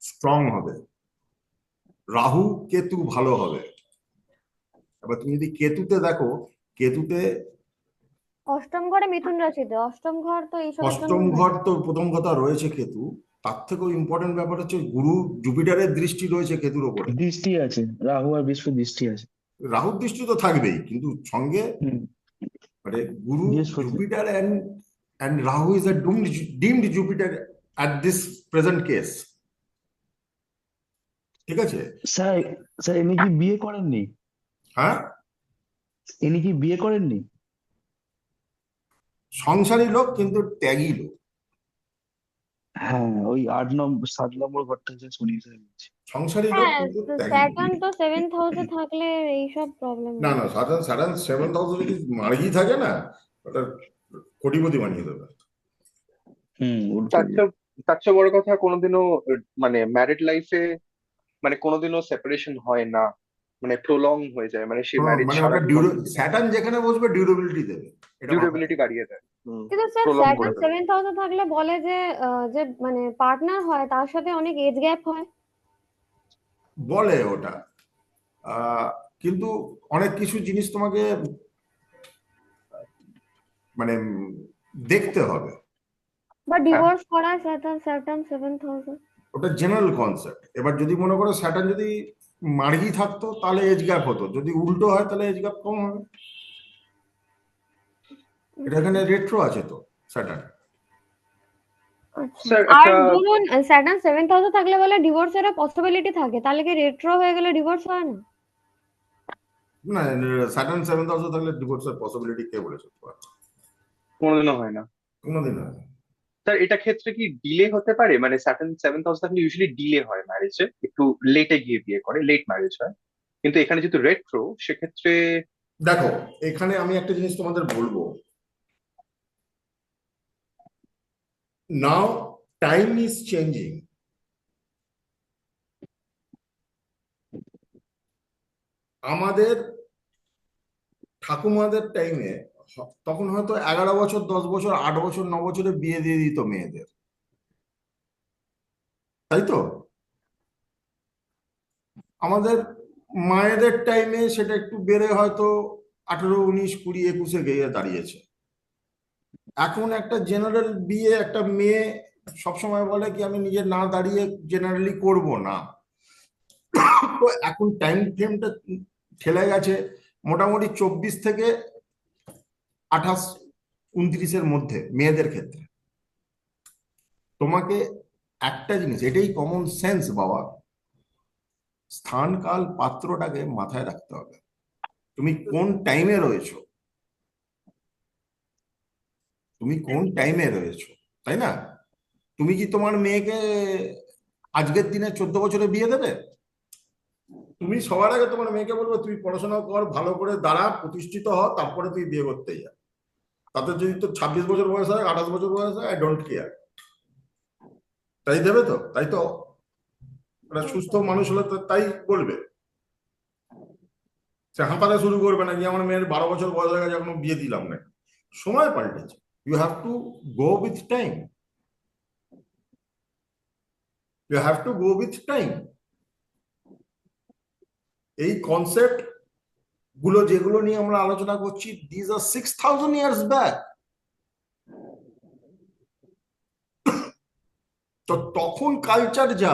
স্ট্রং হবে, রাহু কেতু ভালো হবে। এবার তুমি যদি কেতুতে দেখো, কেতুতে অষ্টম ঘরে মিথুন রাশিতে, অষ্টম ঘর তো এইসবের জন্য অষ্টম ঘর তো প্রথম কথা রয়েছে কেতু, তার থেকেও ইম্পর্টেন্ট ব্যাপার হচ্ছে গুরু জুপিটারের দৃষ্টি রয়েছে কেতুর ওপরে। দৃষ্টি আছে, রাহু আর বৃহস্পতি দৃষ্টি আছে। রাহুর দৃষ্টি তো থাকবেই, কিন্তু সঙ্গে হুম, মানে গুরু বৃহস্পতি। Jupiter and Rahu is a deemed Jupiter at this present case, ঠিক আছে? স্যার, স্যার ইনি কি বিয়ে করেননি? হ্যাঁ, ইনি কি বিয়ে করেননি? সংসারী লোক কিন্তু ত্যাগী লোক। হ্যাঁ, ওই 7 নম্বর ঘরটা যে শনি স্যার বলছি। সংসারী লোক হ্যাঁ, কিন্তু ত্যাগী। স্যাটার্ন তো 7th হাউসে থাকলে এইসব প্রবলেম না না, সাধারণ 7th হাউসে যদি মার্গি থাকে না, ওটা কোটিপতি বানিয়ে দেবে। উল্টো তার চেয়ে তার চেয়ে বড় কথা, কোনোদিনও মানে ম্যারিড লাইফে মানে কোনোদিনও সেপারেশন হয় না, মানে প্রলং হয়ে যায়, মানে সেই ম্যারেজ মানে সারা ওটা জীবন স্যাটার্ন যেখানে বসবে ডিউরেবিলিটি দেবে, এটা মাথায় ডিউরেবিলিটি বাড়িয়ে দেয়, কিন্তু স্যার প্রলং করে স্যাটার্ন দেয়। 7th হাউসে থাকলে বলে যে যে মানে পার্টনার হয় তার সাথে অনেক এজ গ্যাপ হয়। বলে ওটা। আহ, কিন্তু অনেক কিছু জিনিস তোমাকে মানে দেখতে হবে। বা ডিভোর্স করা স্যাটার্ন 7th হাউসে। ওটা জেনারেল কনসেপ্ট। এবার যদি মনে করো স্যাটার্ন যদি মার্গি থাকতো তাহলে এজ গ্যাপ হতো, যদি উল্টো হয় তাহলে এজ গ্যাপ কম হবে। এটা এখানে রেট্রো আছে তো স্যাটার্ন। আচ্ছা, স্যার আর একটা ধরুন স্যাটার্ন 7th হাউসে থাকলে বলে ডিভোর্সের পসিবিলিটি থাকে, তাহলে কি রেট্রো হয়ে গেলে ডিভোর্স হয় না? না, স্যাটার্ন 7th হাউসে থাকলে ডিভোর্সের পসিবিলিটি কে বলেছে? কোনোদিনও হয় না। কোনোদিন হয় না। স্যার এটা ক্ষেত্রে কি ডিলে হতে পারে? মানে সার্টেন 7th হাউস থাকলে ইউজুয়ালি ডিলে হয় ম্যারেজে, একটু লেটে গিয়ে বিয়ে করে, লেট ম্যারেজ হয়। কিন্তু এখানে যেহেতু রেট্রো, সেক্ষেত্রে দেখো, এখানে আমি একটা জিনিস তোমাদের বলবো। নাও টাইম ইজ চেঞ্জিং। আমাদের ঠাকুমাদের টাইমে তখন হয়তো 11 বছর, 10 বছর, 8 বছর, 9 বছরে বিয়ে দিয়ে দিত মেয়েদের, তাই তো? আমাদের মায়েদের টাইমে সেটা একটু বেড়ে হয়তো 18, 19, 20, 21-এ গিয়ে দাঁড়িয়েছে। এখন একটা জেনারেল বিয়ে একটা মেয়ে সবসময় বলে কি আমি নিজে না দাঁড়িয়ে জেনারেলি করব না। তো এখন টাইম ফ্রেমটা ঠেলে গেছে মোটামুটি 24 থেকে 28, 29-এর মধ্যে মেয়েদের ক্ষেত্রে। তোমাকে একটা জিনিস, এটাই কমন সেন্স বাবা, স্থান কাল পাত্রটাকে মাথায় রাখতে হবে। তুমি কোন টাইমে রয়েছো, তুমি কোন টাইমে রয়েছো, তাই না? তুমি কি তোমার মেয়েকে আজকের দিনে 14 বছরে বিয়ে দেবে? তুমি সবার আগে তোমার মেয়েকে বলবে তুই পড়াশোনা কর, ভালো করে দাঁড়া, প্রতিষ্ঠিত হ, তারপরে তুই বিয়ে করতে যা। তাতে যদি তোর 26 বছর বয়স হয়, 28 বছর বয়স হয়, আই ডোন্ট কেয়ার। তাই দেবে তো? তাই তো? একটা সুস্থ মানুষ হলে তো তাই বলবে। সে হাঁপাতে শুরু করবে না যে আমার মেয়ের 12 বছর বয়স হয়ে গেছে এখনো বিয়ে দিলাম না। সময় পাল্টেছে। You have to go with time, you have to go with time. এই কনসেপ্ট গুলো যেগুলো নিয়ে আমরা আলোচনা করছি, দিস আর 6000 ইয়ার্স ব্যাক। তো তখন কালচার যা,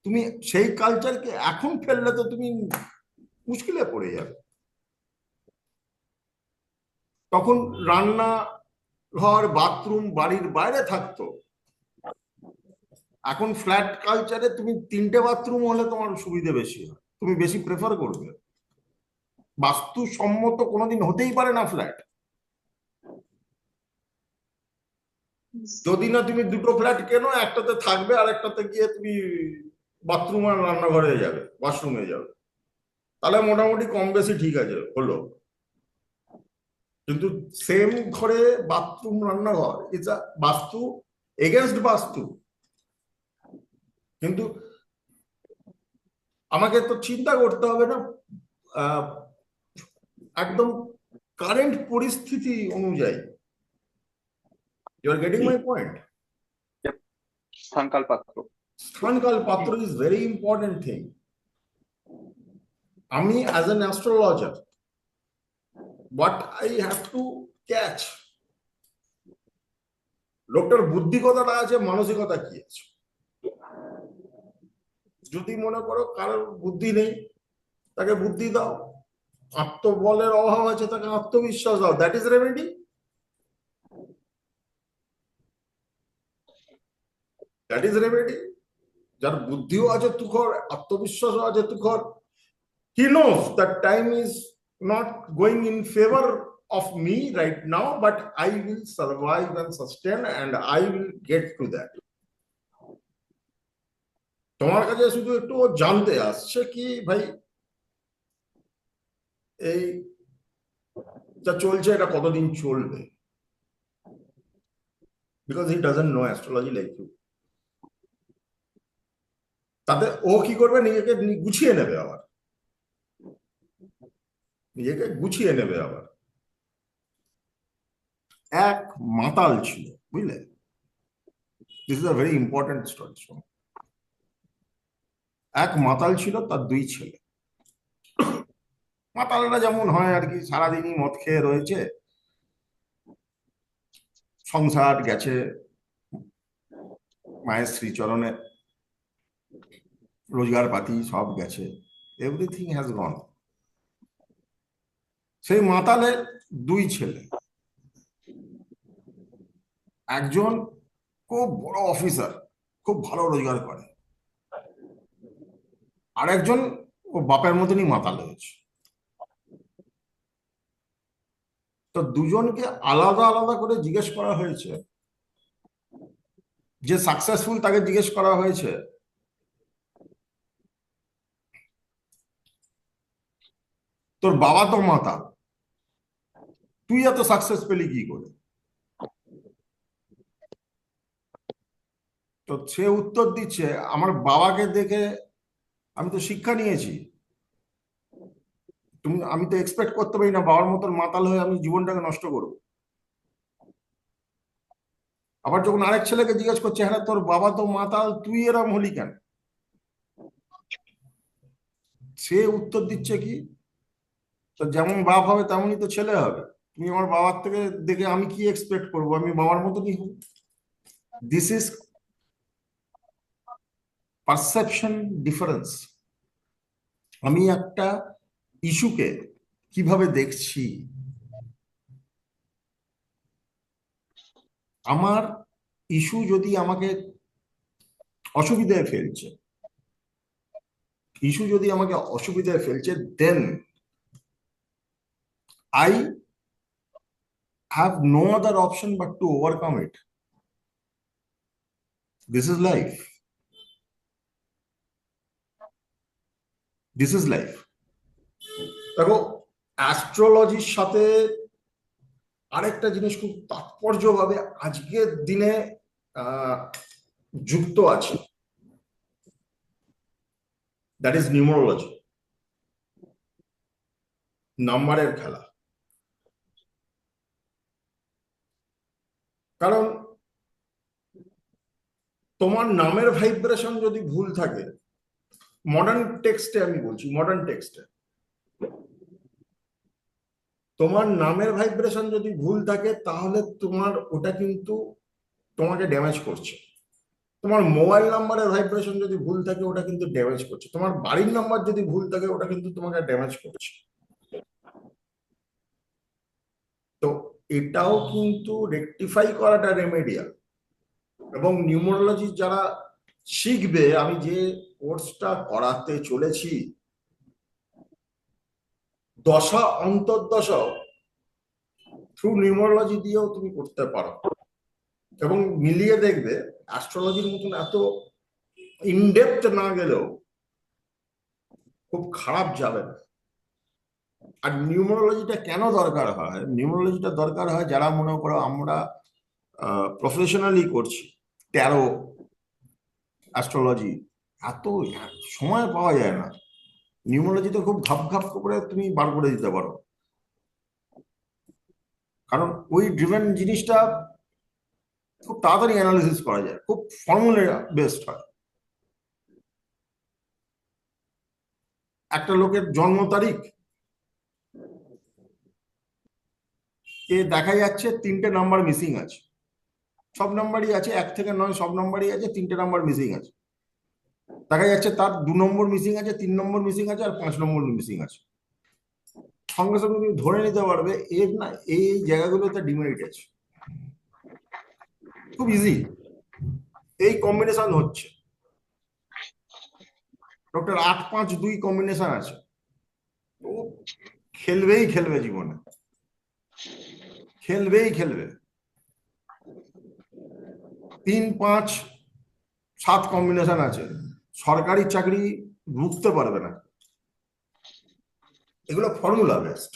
তুমি সেই কালচারকে এখন ফেললে তো তুমি মুশকিলে পড়ে যাবে। তখন রান্না ঘর, বাথরুম বাড়ির বাইরে থাকতো। এখন ফ্ল্যাট কালচারে তুমি 3টে বাথরুম হলে তোমার সুবিধা বেশি হয়, তুমি বেশি প্রেফার করবে। বাস্তুসম্মত কোনোদিন হতেই পারে না ফ্ল্যাট। যদি না তুমি 2টো ফ্ল্যাট কেনো, একটাতে থাকবে আর একটাতে গিয়ে তুমি বাথরুম আর রান্নাঘরে যাবে, ওয়াশরুমে যাবে, তাহলে মোটামুটি কম বেশি ঠিক আছে হলো। কিন্তু সেম ঘরে বাথরুম রান্নাঘর ইজ আ বাস্তু এগেনস্ট বাস্তু। কিন্তু আমাকে তো চিন্তা করতে হবে না একদম কারেন্ট পরিস্থিতি অনুযায়ী। You are getting my point? স্থানকাল পাত্র। স্থানকাল পাত্র ইজ ভেরি ইম্পর্টেন্ট থিং। আমি as an astrologer what I have to catch, লোকটার বুদ্ধি কতটা আছে, মানসিকতা কি আছে। যদি মনে করো কারোর বুদ্ধি নেই, তাকে বুদ্ধি দাও। আত্মবলের অভাব আছে, তাকে আত্মবিশ্বাস দাও। That is remedy. That is remedy. যার বুদ্ধিও আছে তুখর, আত্মবিশ্বাসও আছে তুখর, he knows that time is not going in favor of me right now, but I will survive and sustain and I will get to that. তোমার কাছে শুধু একটু জানতে আসছে কি ভাই এই যা চলছে এটা কতদিন চলবে, because he doesn't know astrology like you. তাতে ও কি করবে, নিজেকে গুছিয়ে নেবে, আবার নিজেকে গুছিয়ে নেবে। আবার এক মাতাল ছিল, বুঝলে? This is a very important story. এক মাতাল ছিল, তার দুই ছেলে। মাতালরা যেমন হয় আর কি, সারাদিনই মদ খেয়ে রয়েছে, সংসার গেছে মায়ের শ্রীচরণে, রোজগার পাতি সব গেছে, এভরিথিং হ্যাজ গন। সেই মাতালের দুই ছেলে, একজন খুব বড় অফিসার, খুব ভালো রোজগার করে, আর একজন ও বাপের মতনই মাতাল হয়েছে। তো দুজনকে আলাদা আলাদা করে জিজ্ঞেস করা হয়েছে। যে সাকসেসফুল তাকে জিজ্ঞেস করা হয়েছে তোর বাবা তো মাতাল, তুই এত সাকসেস পেলি কি করে? তো সে উত্তর দিচ্ছে, আমার বাবাকে দেখে আমি তো শিক্ষা নিয়েছি, আমি তো এক্সপেক্ট করতে পারি না বাবার মতন মাতাল হয়ে আমি জীবনটাকে নষ্ট করবো। আবার যখন আরেক ছেলেকে জিজ্ঞেস করছে, হ্যাঁ তোর বাবা তো মাতাল, তুই এরম হলি কেন? সে উত্তর দিচ্ছে কি, তো যেমন বাপ হবে তেমনই তো ছেলে হবে। তুমি আমার বাবার থেকে দেখে আমি কি এক্সপেক্ট করবো, আমি বাবার মতনই হব। This is perception difference. আমি একটা ইস্যুকে কিভাবে দেখছি, আমার ইস্যু যদি আমাকে অসুবিধায় ফেলছে, দেন I have no other option but to overcome it. This is life. This is life. দেখো, অ্যাস্ট্রোলজির সাথে আরেকটা জিনিস খুব তাৎপর্যভাবে আজকের দিনে যুক্ত আছে, দ্যাট ইজ নিউমারোলজি, নাম্বারের খেলা। কারণ তোমার নামের ভাইব্রেশন যদি ভুল থাকে, মডার্ন টেক্সটে আমি বলছি, মডার্ন টেক্সটে তোমার নামের ভাইব্রেশন যদি ভুল থাকে, তাহলে তোমার ওটা কিন্তু তোমাকে ড্যামেজ করছে। তোমার মোবাইল নাম্বারের ভাইব্রেশন যদি ভুল থাকে, ওটা কিন্তু ড্যামেজ করছে। তোমার বাড়ির নাম্বার যদি ভুল থাকে, ওটা কিন্তু তোমাকে ড্যামেজ করছে। তো এটাও কিন্তু রেকটিফাই করাটা রেমেডিয়াল। এবং নিউমারোলজি যারা শিখবে, আমি যে কোর্সটা করাতে চলেছি, দশা অন্তর্দশা থ্রু নিউমারোলজি দিয়েও তুমি করতে পারো, এবং মিলিয়ে দেখবে অ্যাস্ট্রোলজির মতন এত ইনডেপথ না গেলেও খুব খারাপ যাবে না। আর নিউমারোলজিটা কেন দরকার হয়? নিউমারোলজিটা দরকার হয় যারা মনে করো আমরা প্রফেশনালি করছি, ট্যারো, অ্যাস্ট্রোলজি, এত সময় পাওয়া যায় না। নিউমারোলজিতে খুব ঘাপ ঘাপ করে তুমি বার করে দিতে পারো, কারণ ওই ড্রিভেন জিনিসটা খুব তাড়াতাড়ি অ্যানালিসিস করা যায়, খুব ফর্মুলা বেসড হয়। একটা লোকের জন্ম তারিখ কে দেখা যাচ্ছে 3টে নাম্বার মিসিং আছে, সব নাম্বারই আছে, 1 থেকে 9 সব নাম্বারই আছে, 3টে নাম্বার মিসিং আছে। দেখা যাচ্ছে তার 2 নম্বর মিসিং আছে, 3 নম্বর মিসিং আছে, আর 5 নম্বর মিসিং আছে। সঙ্গে সঙ্গে তুমি ধরে নিতে পারবে এর না এই জায়গাগুলোতে ডিমেরিট আছে। খুব ইজি, এই কম্বিনেশন হচ্ছে, ডক্টর 8-5-2 কম্বিনেশন আছে, ও খেলবেই খেলবে জীবনে, খেলবেই খেলবে। 3-5-7 কম্বিনেশন আছে, সরকারি চাকরি রুখতে পারবে না। এগুলো ফর্মুলা বেসড।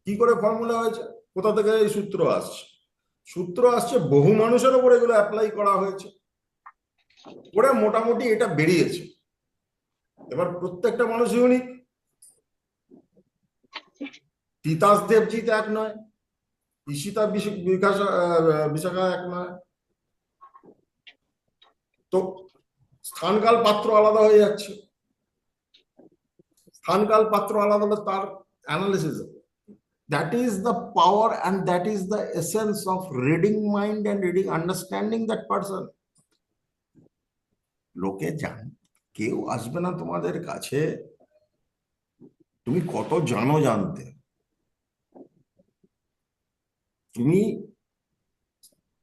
কি করে ফর্মুলা হয়েছে, কোথা থেকে এই সূত্র আসছে? সূত্র আসছে বহু মানুষের উপর এগুলো অ্যাপ্লাই করা হয়েছে, করে মোটামুটি এটা বেরিয়েছে। এবার প্রত্যেকটা মানুষ ইউনিক। তিতাস দেবজিৎ এক নয়, ঈশিতা বিশাখা এক নয়, তো স্থানকাল পাত্র আলাদা হয়ে যাচ্ছে। স্থানকাল পাত্র আলাদা হলে তার analysis, that is the power and that is the essence of reading mind and reading understanding that person. লোকে জান, কেউ আসবে না তোমাদের কাছে তুমি কত জানো জানতে, তুমি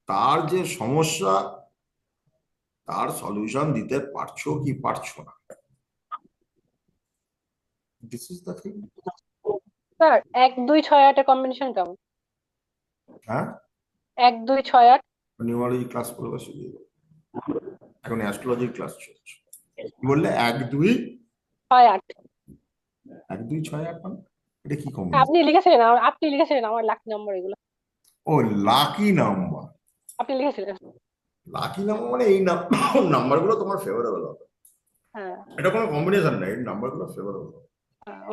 তার যে সমস্যা তার সলিউশন দিতে পারছো কি পারছো না। This is the thing. Sir 1-2-6-8 এর কম্বিনেশন কেমন? হ্যাঁ, 1-2-6-8 নিউমারোলজি ক্লাস করবে শুধু, এখন অ্যাস্ট্রোলজি ক্লাস চলছে। কি বললে? 6-8 1-2-6-8 মানে এটা কি আপনি কম্বিনেশন? লিখেছিলেন, আপনি লিখেছিলেন আমার লাকি নাম্বার এগুলো, ও লাকি নাম্বার। আপনি লিখেছিলেন। লাকি নাম্বার মানে এই নাম্বারগুলো তোমার ফেভারেবল হবে, হ্যাঁ, এটা কোনো কম্বিনেশন না, এই নাম্বারগুলো ফেভারেবল হবে।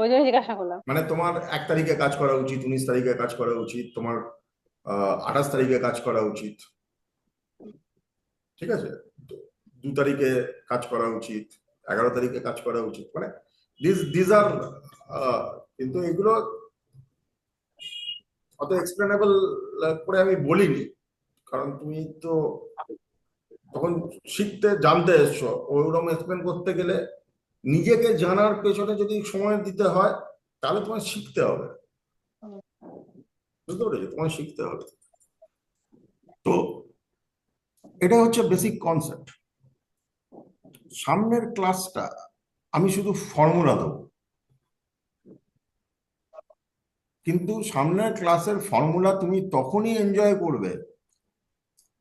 ওই জন্য জিজ্ঞাসা করলাম। মানে তোমার 1 তারিখে কাজ করা উচিত, 19 তারিখে কাজ করা উচিত, তোমার 28 তারিখে কাজ করা উচিত, ঠিক আছে, 2 তারিখে কাজ করা উচিত, 11 তারিখে কাজ করা উচিত, মানে দিস আর, কিন্তু এগুলো অত এক্সপ্লেনেবল করে আমি বলিনি, কারণ তুমি তো তখন শিখতে জানতে এসছো, ওইরকম এক্সপ্লেন করতে গেলে নিজেকে জানার পেছনে যদি সময় দিতে হয় তাহলে তোমায় শিখতে হবে, বুঝতে পেরেছো? তোমায় শিখতে হবে। তো এটা হচ্ছে বেসিক কনসেপ্ট। সামনের ক্লাসটা আমি শুধু ফর্মুলা দেবো, কিন্তু সামনের ক্লাসের ফর্মুলা তুমি তখনই এনজয় করবে,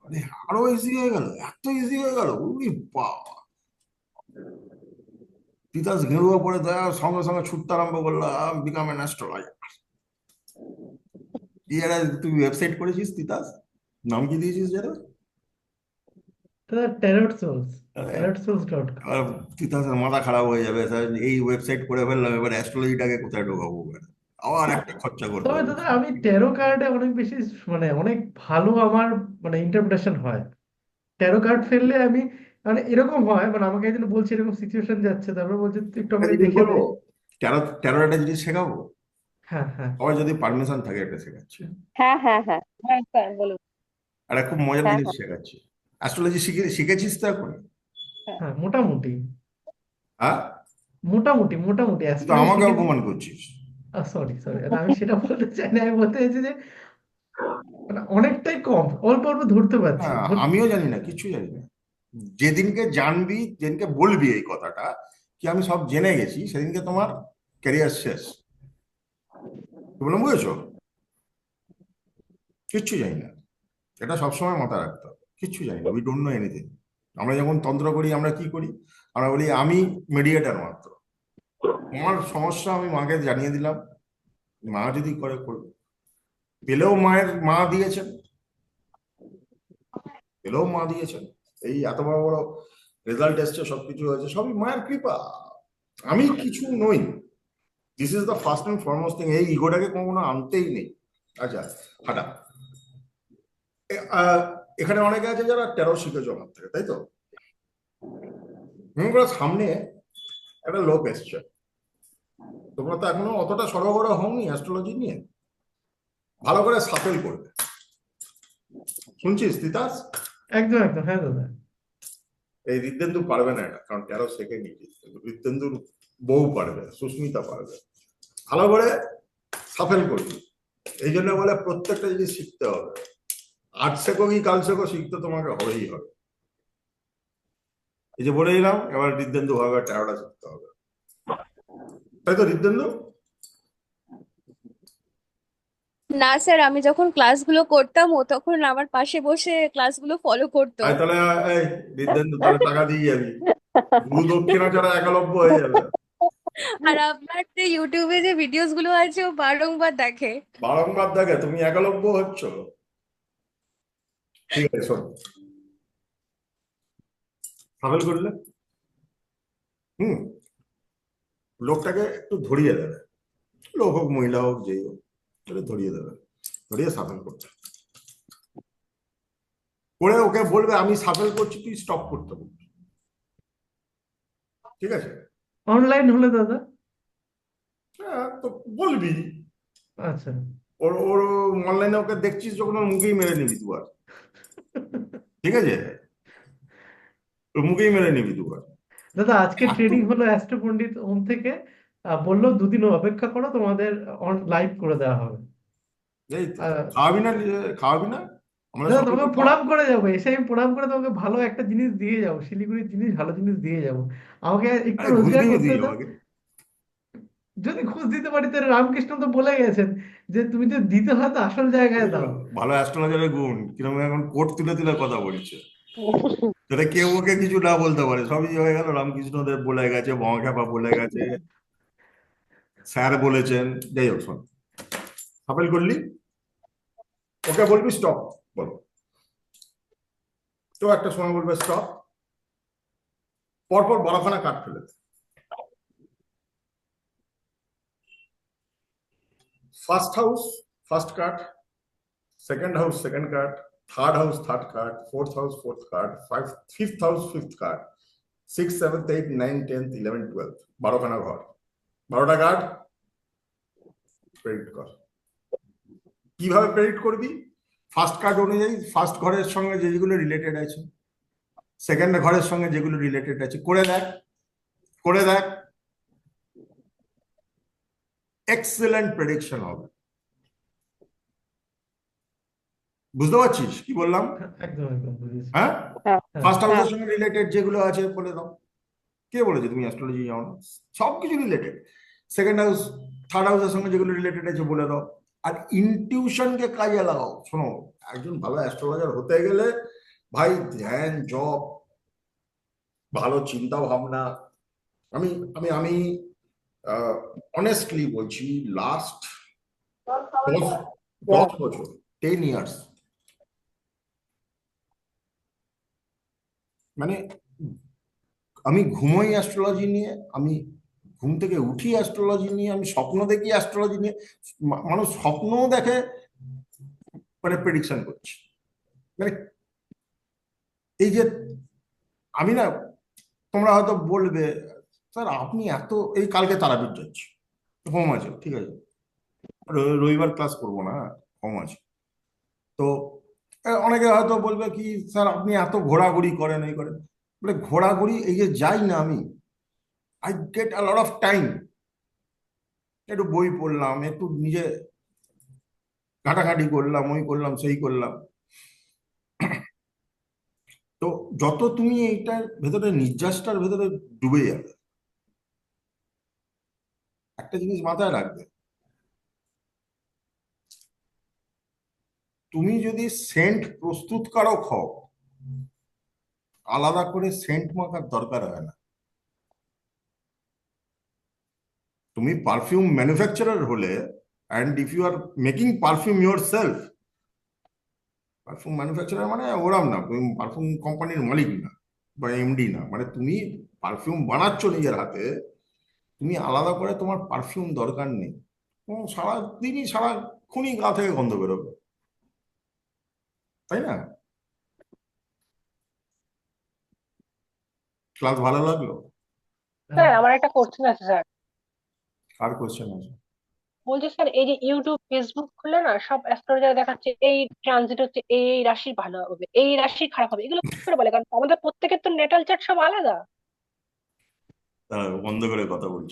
মানে আরো ইজি হয়ে গেল, এত ইজি হয়ে গেল, বাবা তিতাস ঘেরুয়া পরে দেয়া সঙ্গে সঙ্গে ছুটতে আরম্ভ করলাম, বিকাম এন অ্যাস্ট্রোলজার। তুই ওয়েবসাইট করেছিস তিতাস, নাম কি দিয়েছিস যেটা? tarotsols.com। আর তিতাসের মাথা খারাপ হয়ে যাবে স্যার, এই ওয়েবসাইট করে ফেললাম, এবার অ্যাস্ট্রোলজিটাকে কোথায় ঢোকাবো, আবার একটা খরচা করতে তবে হবে। দাদা আমি ট্যারো কার্ডে অনেক বেশি মানে অনেক ভালো আমার মানে ইন্টারপ্রিটেশন হয়। ট্যারো কার্ড ফেললে আমি মানে এরকম হয়, মানে আমাকে একজন বলছে এরকম সিচুয়েশন যাচ্ছে, তারপরে বলছে তুই একটু একটা আমাকে জিনিস দেখে দে। বলবো, ট্যারোর একটা জিনিস শেখাবো, হ্যাঁ হ্যাঁ সবাই যদি পারমিশন থাকে একটা শেখাচ্ছি, হ্যাঁ হ্যাঁ হ্যাঁ হ্যাঁ স্যার বলুন। একটা খুব মজার হ্যাঁ জিনিস হ্যাঁ শেখাচ্ছি। অ্যাস্ট্রোলজি শিখেছিস তো এখন? হ্যাঁ, মোটামুটি হ্যাঁ, মোটামুটি মোটামুটি তুই তো অ্যাস্ট্রোলজি আমাকে শিখেছি। অপমান করছিস। সরি সরি, আমি সেটা বলতে চাই না, আমি বলতে চাইছি যে মানে অনেকটাই কম, অল্প অল্প ধরতে পারছি। হ্যাঁ, আমিও জানি না, কিছু জানি না। যেদিনকে জানবি, যেদিনকে বলবি এই কথাটা কি আমি সব জেনে গেছি, সেদিনকে তোমার ক্যারিয়ার শেষ। কি বললাম বুঝেছো? কিচ্ছু জানি না, এটা সবসময় মাথায় রাখতে হবে, কিচ্ছু জানি না, উই ডোন্ট নো এনিথিং। আমরা যখন তন্ত্র করি আমরা কি করি? আমরা বলি আমি মিডিয়েটার মাত্র, আমার সমস্যা আমি মাকে জানিয়ে দিলাম, মা যদি করে করবে। পেলেও মা দিয়েছেন, পেলেও মা দিয়েছেন। এই এত বড় বড় রেজাল্ট এসছে, সবকিছু হয়েছে, সবই মায়ের কৃপা। আমি কিছু নই। This is the first and foremost thing. এই ইগোটাকে কখনো আনতেই নেই। আচ্ছা, হাঁটা। এখানে অনেকে আছে যারা ট্যারো শিখেছো আমার থেকে, তাই তো? মনে করো সামনে একটা লোক এসছে, তোমরা তো এখনো অতটা সরগর হওনি অ্যাস্ট্রোলজি নিয়ে, ভালো করে সাফেল করবে। শুনছিস তিতাস? একদম একদম, হ্যাঁ দাদা। এই রিদ্দেন্দু পারবে না এটা, কারণ ট্যারো শেখেনি। রিদ্দেন্দুর বউ পারবে, সুস্মিতা পারবে। ভালো করে সাফেল করবি। এই জন্য বলে প্রত্যেকটা জিনিস শিখতে হবে। আজ শেখো কি কাল শেখো, শিখতে তোমাকে হবেই হবে। এই যে বলে দিলাম, এবার রিদ্দেন্দু হবে, ট্যারোটা শিখতে হবে, তাই তো রিদ্দেন্দু? না স্যার, আমি যখন ক্লাসগুলো করতাম ও তখন আমার পাশে বসে ক্লাসগুলো ফলো করতো। আয় তাহলে, এই রিদ্দেন্দু তাহলে টাকা দিয়ে যাবি, গুরু দক্ষিণা ছাড়া একলব্য হয়ে যাবে। আর আপনার যে ইউটিউবে যে ভিডিওস গুলো আছে ও বারংবার দেখে। বারংবার দেখে, তুমি একলব্য হচ্ছ। ঠিক আছে, শোন, সাফেল করলে লোকটাকে একটু ধরিয়ে দেবে, লোক হোক মহিলা হোক যেই হোক, একটু ধরিয়ে দেবে, ধরিয়ে সাফেল করতে করে ওকে বলবে আমি সাফেল করছি, তুই স্টপ করতে বলবি। ঠিক আছে? অনলাইন হলে দাদা? হ্যাঁ, তো বলবি। আচ্ছা। ওর ওর অনলাইনে ওকে দেখছিস যখন, ওর মুখেই মেরে নিবি তুই আর। ঠিক আছে, ওর মুখেই মেরে নিবি তুই আর। দাদা আজকে ট্রেনিং হলো অ্যাস্ট্রো পণ্ডিত হোম থেকে, বললো 2 দিন অপেক্ষা করো, তোমাদের লাইভ করে দেওয়া হবে। এই তো, আহ, খাওয়াবি না? খাওয়াবি না? আমরা দাদা সকলকে তোমাকে প্রণাম করে যাবো, এসে আমি প্রণাম করে তোমাকে ভালো একটা জিনিস দিয়ে যাবো, শিলিগুড়ির জিনিস, ভালো জিনিস দিয়ে যাবো। আমাকে একটু আরে ঘুষ রোজগার দিবি করতে তুই দাও। আমাকে? যদি খুশ দিতে পারি তাহলে রামকৃষ্ণ তো বলে গেছেন যে তুমি যে দিতে হয় তো আসল জায়গায় দাও। ভালো অ্যাস্ট্রোলজারের গুণ কিরকম, এখন কোট তুলে তুলে কথা বলছে, যাতে কেউ ওকে কিছু না বলতে পারে। সবই হয়ে গেল, রামকৃষ্ণদেব বলে গেছে, মহাখ্যাপা বলে গেছে, স্যার বলেছেন। যাই হোক, শোন, সাফেল করলি, ওকে বলবি স্টপ, বলো তো, একটা সময় বলবে স্টপ, পরপর বড়খানা কাট ফেলে দে। First house first cut, second house second cut, third house third cut, fourth house fourth cut, fifth house fifth cut, 6, 7, 8, 9, 10, 11, 12, 12খানা ঘর, 12টা কার্ড প্রেডিক্ট কর। কিভাবে প্রেডিক্ট করবি? ফার্স্ট কার্ড অনুযায়ী ফার্স্ট ঘরের সঙ্গে যেগুলো রিলেটেড আছে, সেকেন্ড ঘরের সঙ্গে যেগুলো রিলেটেড আছে করে দেখ, করে দেখ, এক্সেলেন্ট প্রেডিকশন হবে। বুঝতে পারছিস কি বললাম? একদম একদম বুঝেছি। হ্যাঁ, হ্যাঁ ফার্স্ট হ্যাঁ হাউসের সঙ্গে রিলেটেড যেগুলো আছে বলে দাও। কে বলেছে তুমি অ্যাস্ট্রোলজি জানো না? সবকিছু রিলেটেড। সেকেন্ড হাউস থার্ড হাউসের সঙ্গে যেগুলো রিলেটেড আছে বলে দাও। আর ইনটিউশনকে কাজে লাগাও। শোনো, একজন ভালো অ্যাস্ট্রোলজার হতে গেলে ভাই ধ্যান, জপ, ভালো চিন্তা ভাবনা। আমি আমি আমি অনেস্টলি বলছি, লাস্ট 10 বছর, 10 ইয়ার্স, মানে আমি ঘুমোই অ্যাস্ট্রোলজি নিয়ে, আমি ঘুম থেকে উঠি অ্যাস্ট্রোলজি নিয়ে, আমি স্বপ্ন দেখি অ্যাস্ট্রোলজি নিয়ে। মানুষ স্বপ্নও দেখে, মানে প্রেডিকশন করছে। মানে এই যে আমি না, তোমরা হয়তো বলবে স্যার আপনি এত, এই কালকে তারাপীঠ যাচ্ছি, হোম আছে, ঠিক আছে, রবিবার ক্লাস করবো না, হোম আছে। তো অনেকে হয়তো বলবে কি স্যার আপনি এত ঘোরাঘুরি করেন, এই করেন। বলে ঘোরাঘুরি, এই যে যাই না আমি, I get a lot of time, একটু বই পড়লাম, একটু নিজে ঘাটাঘাটি করলাম, ওই করলাম সেই করলাম। তো যত তুমি এইটার ভেতরে, নির্যাসটার ভেতরে ডুবে যাবে, একটা জিনিস মাথায় রাখবে, তুমি যদি সেন্ট প্রস্তুতকারক হও, আলাদা করে সেন্ট মাখার দরকার হয় না। তুমি পারফিউম ম্যানুফ্যাকচারার হলে, and if you are making perfume yourself, perfume manufacturer মানে ওরম না, তুমি পারফিউম কোম্পানির মালিক না বা এমডি না, মানে তুমি পারফিউম বানাচ্ছ নিজের হাতে, তুমি আলাদা করে তোমার পারফিউম দরকার নেই। সারাদিনই সারাক্ষণই গা থেকে গন্ধ বেরোবে, তাই না? ক্লাস ভালো লাগলো? স্যার আমার একটা কোশ্চেন আছে স্যার। আর কোশ্চেন আছে? বলছি স্যার, এই যে ইউটিউব ফেসবুক খুলে না সব অ্যাস্ট্রোলজার দেখাচ্ছে এই ট্রানজিট হচ্ছে এই রাশির ভালো হবে, এই রাশির খারাপ হবে, এগুলো কি করে বলে? কারণ আমাদের প্রত্যেকের তো নেটাল চার্ট সব আলাদা। বন্ধ করে কথা বলছি।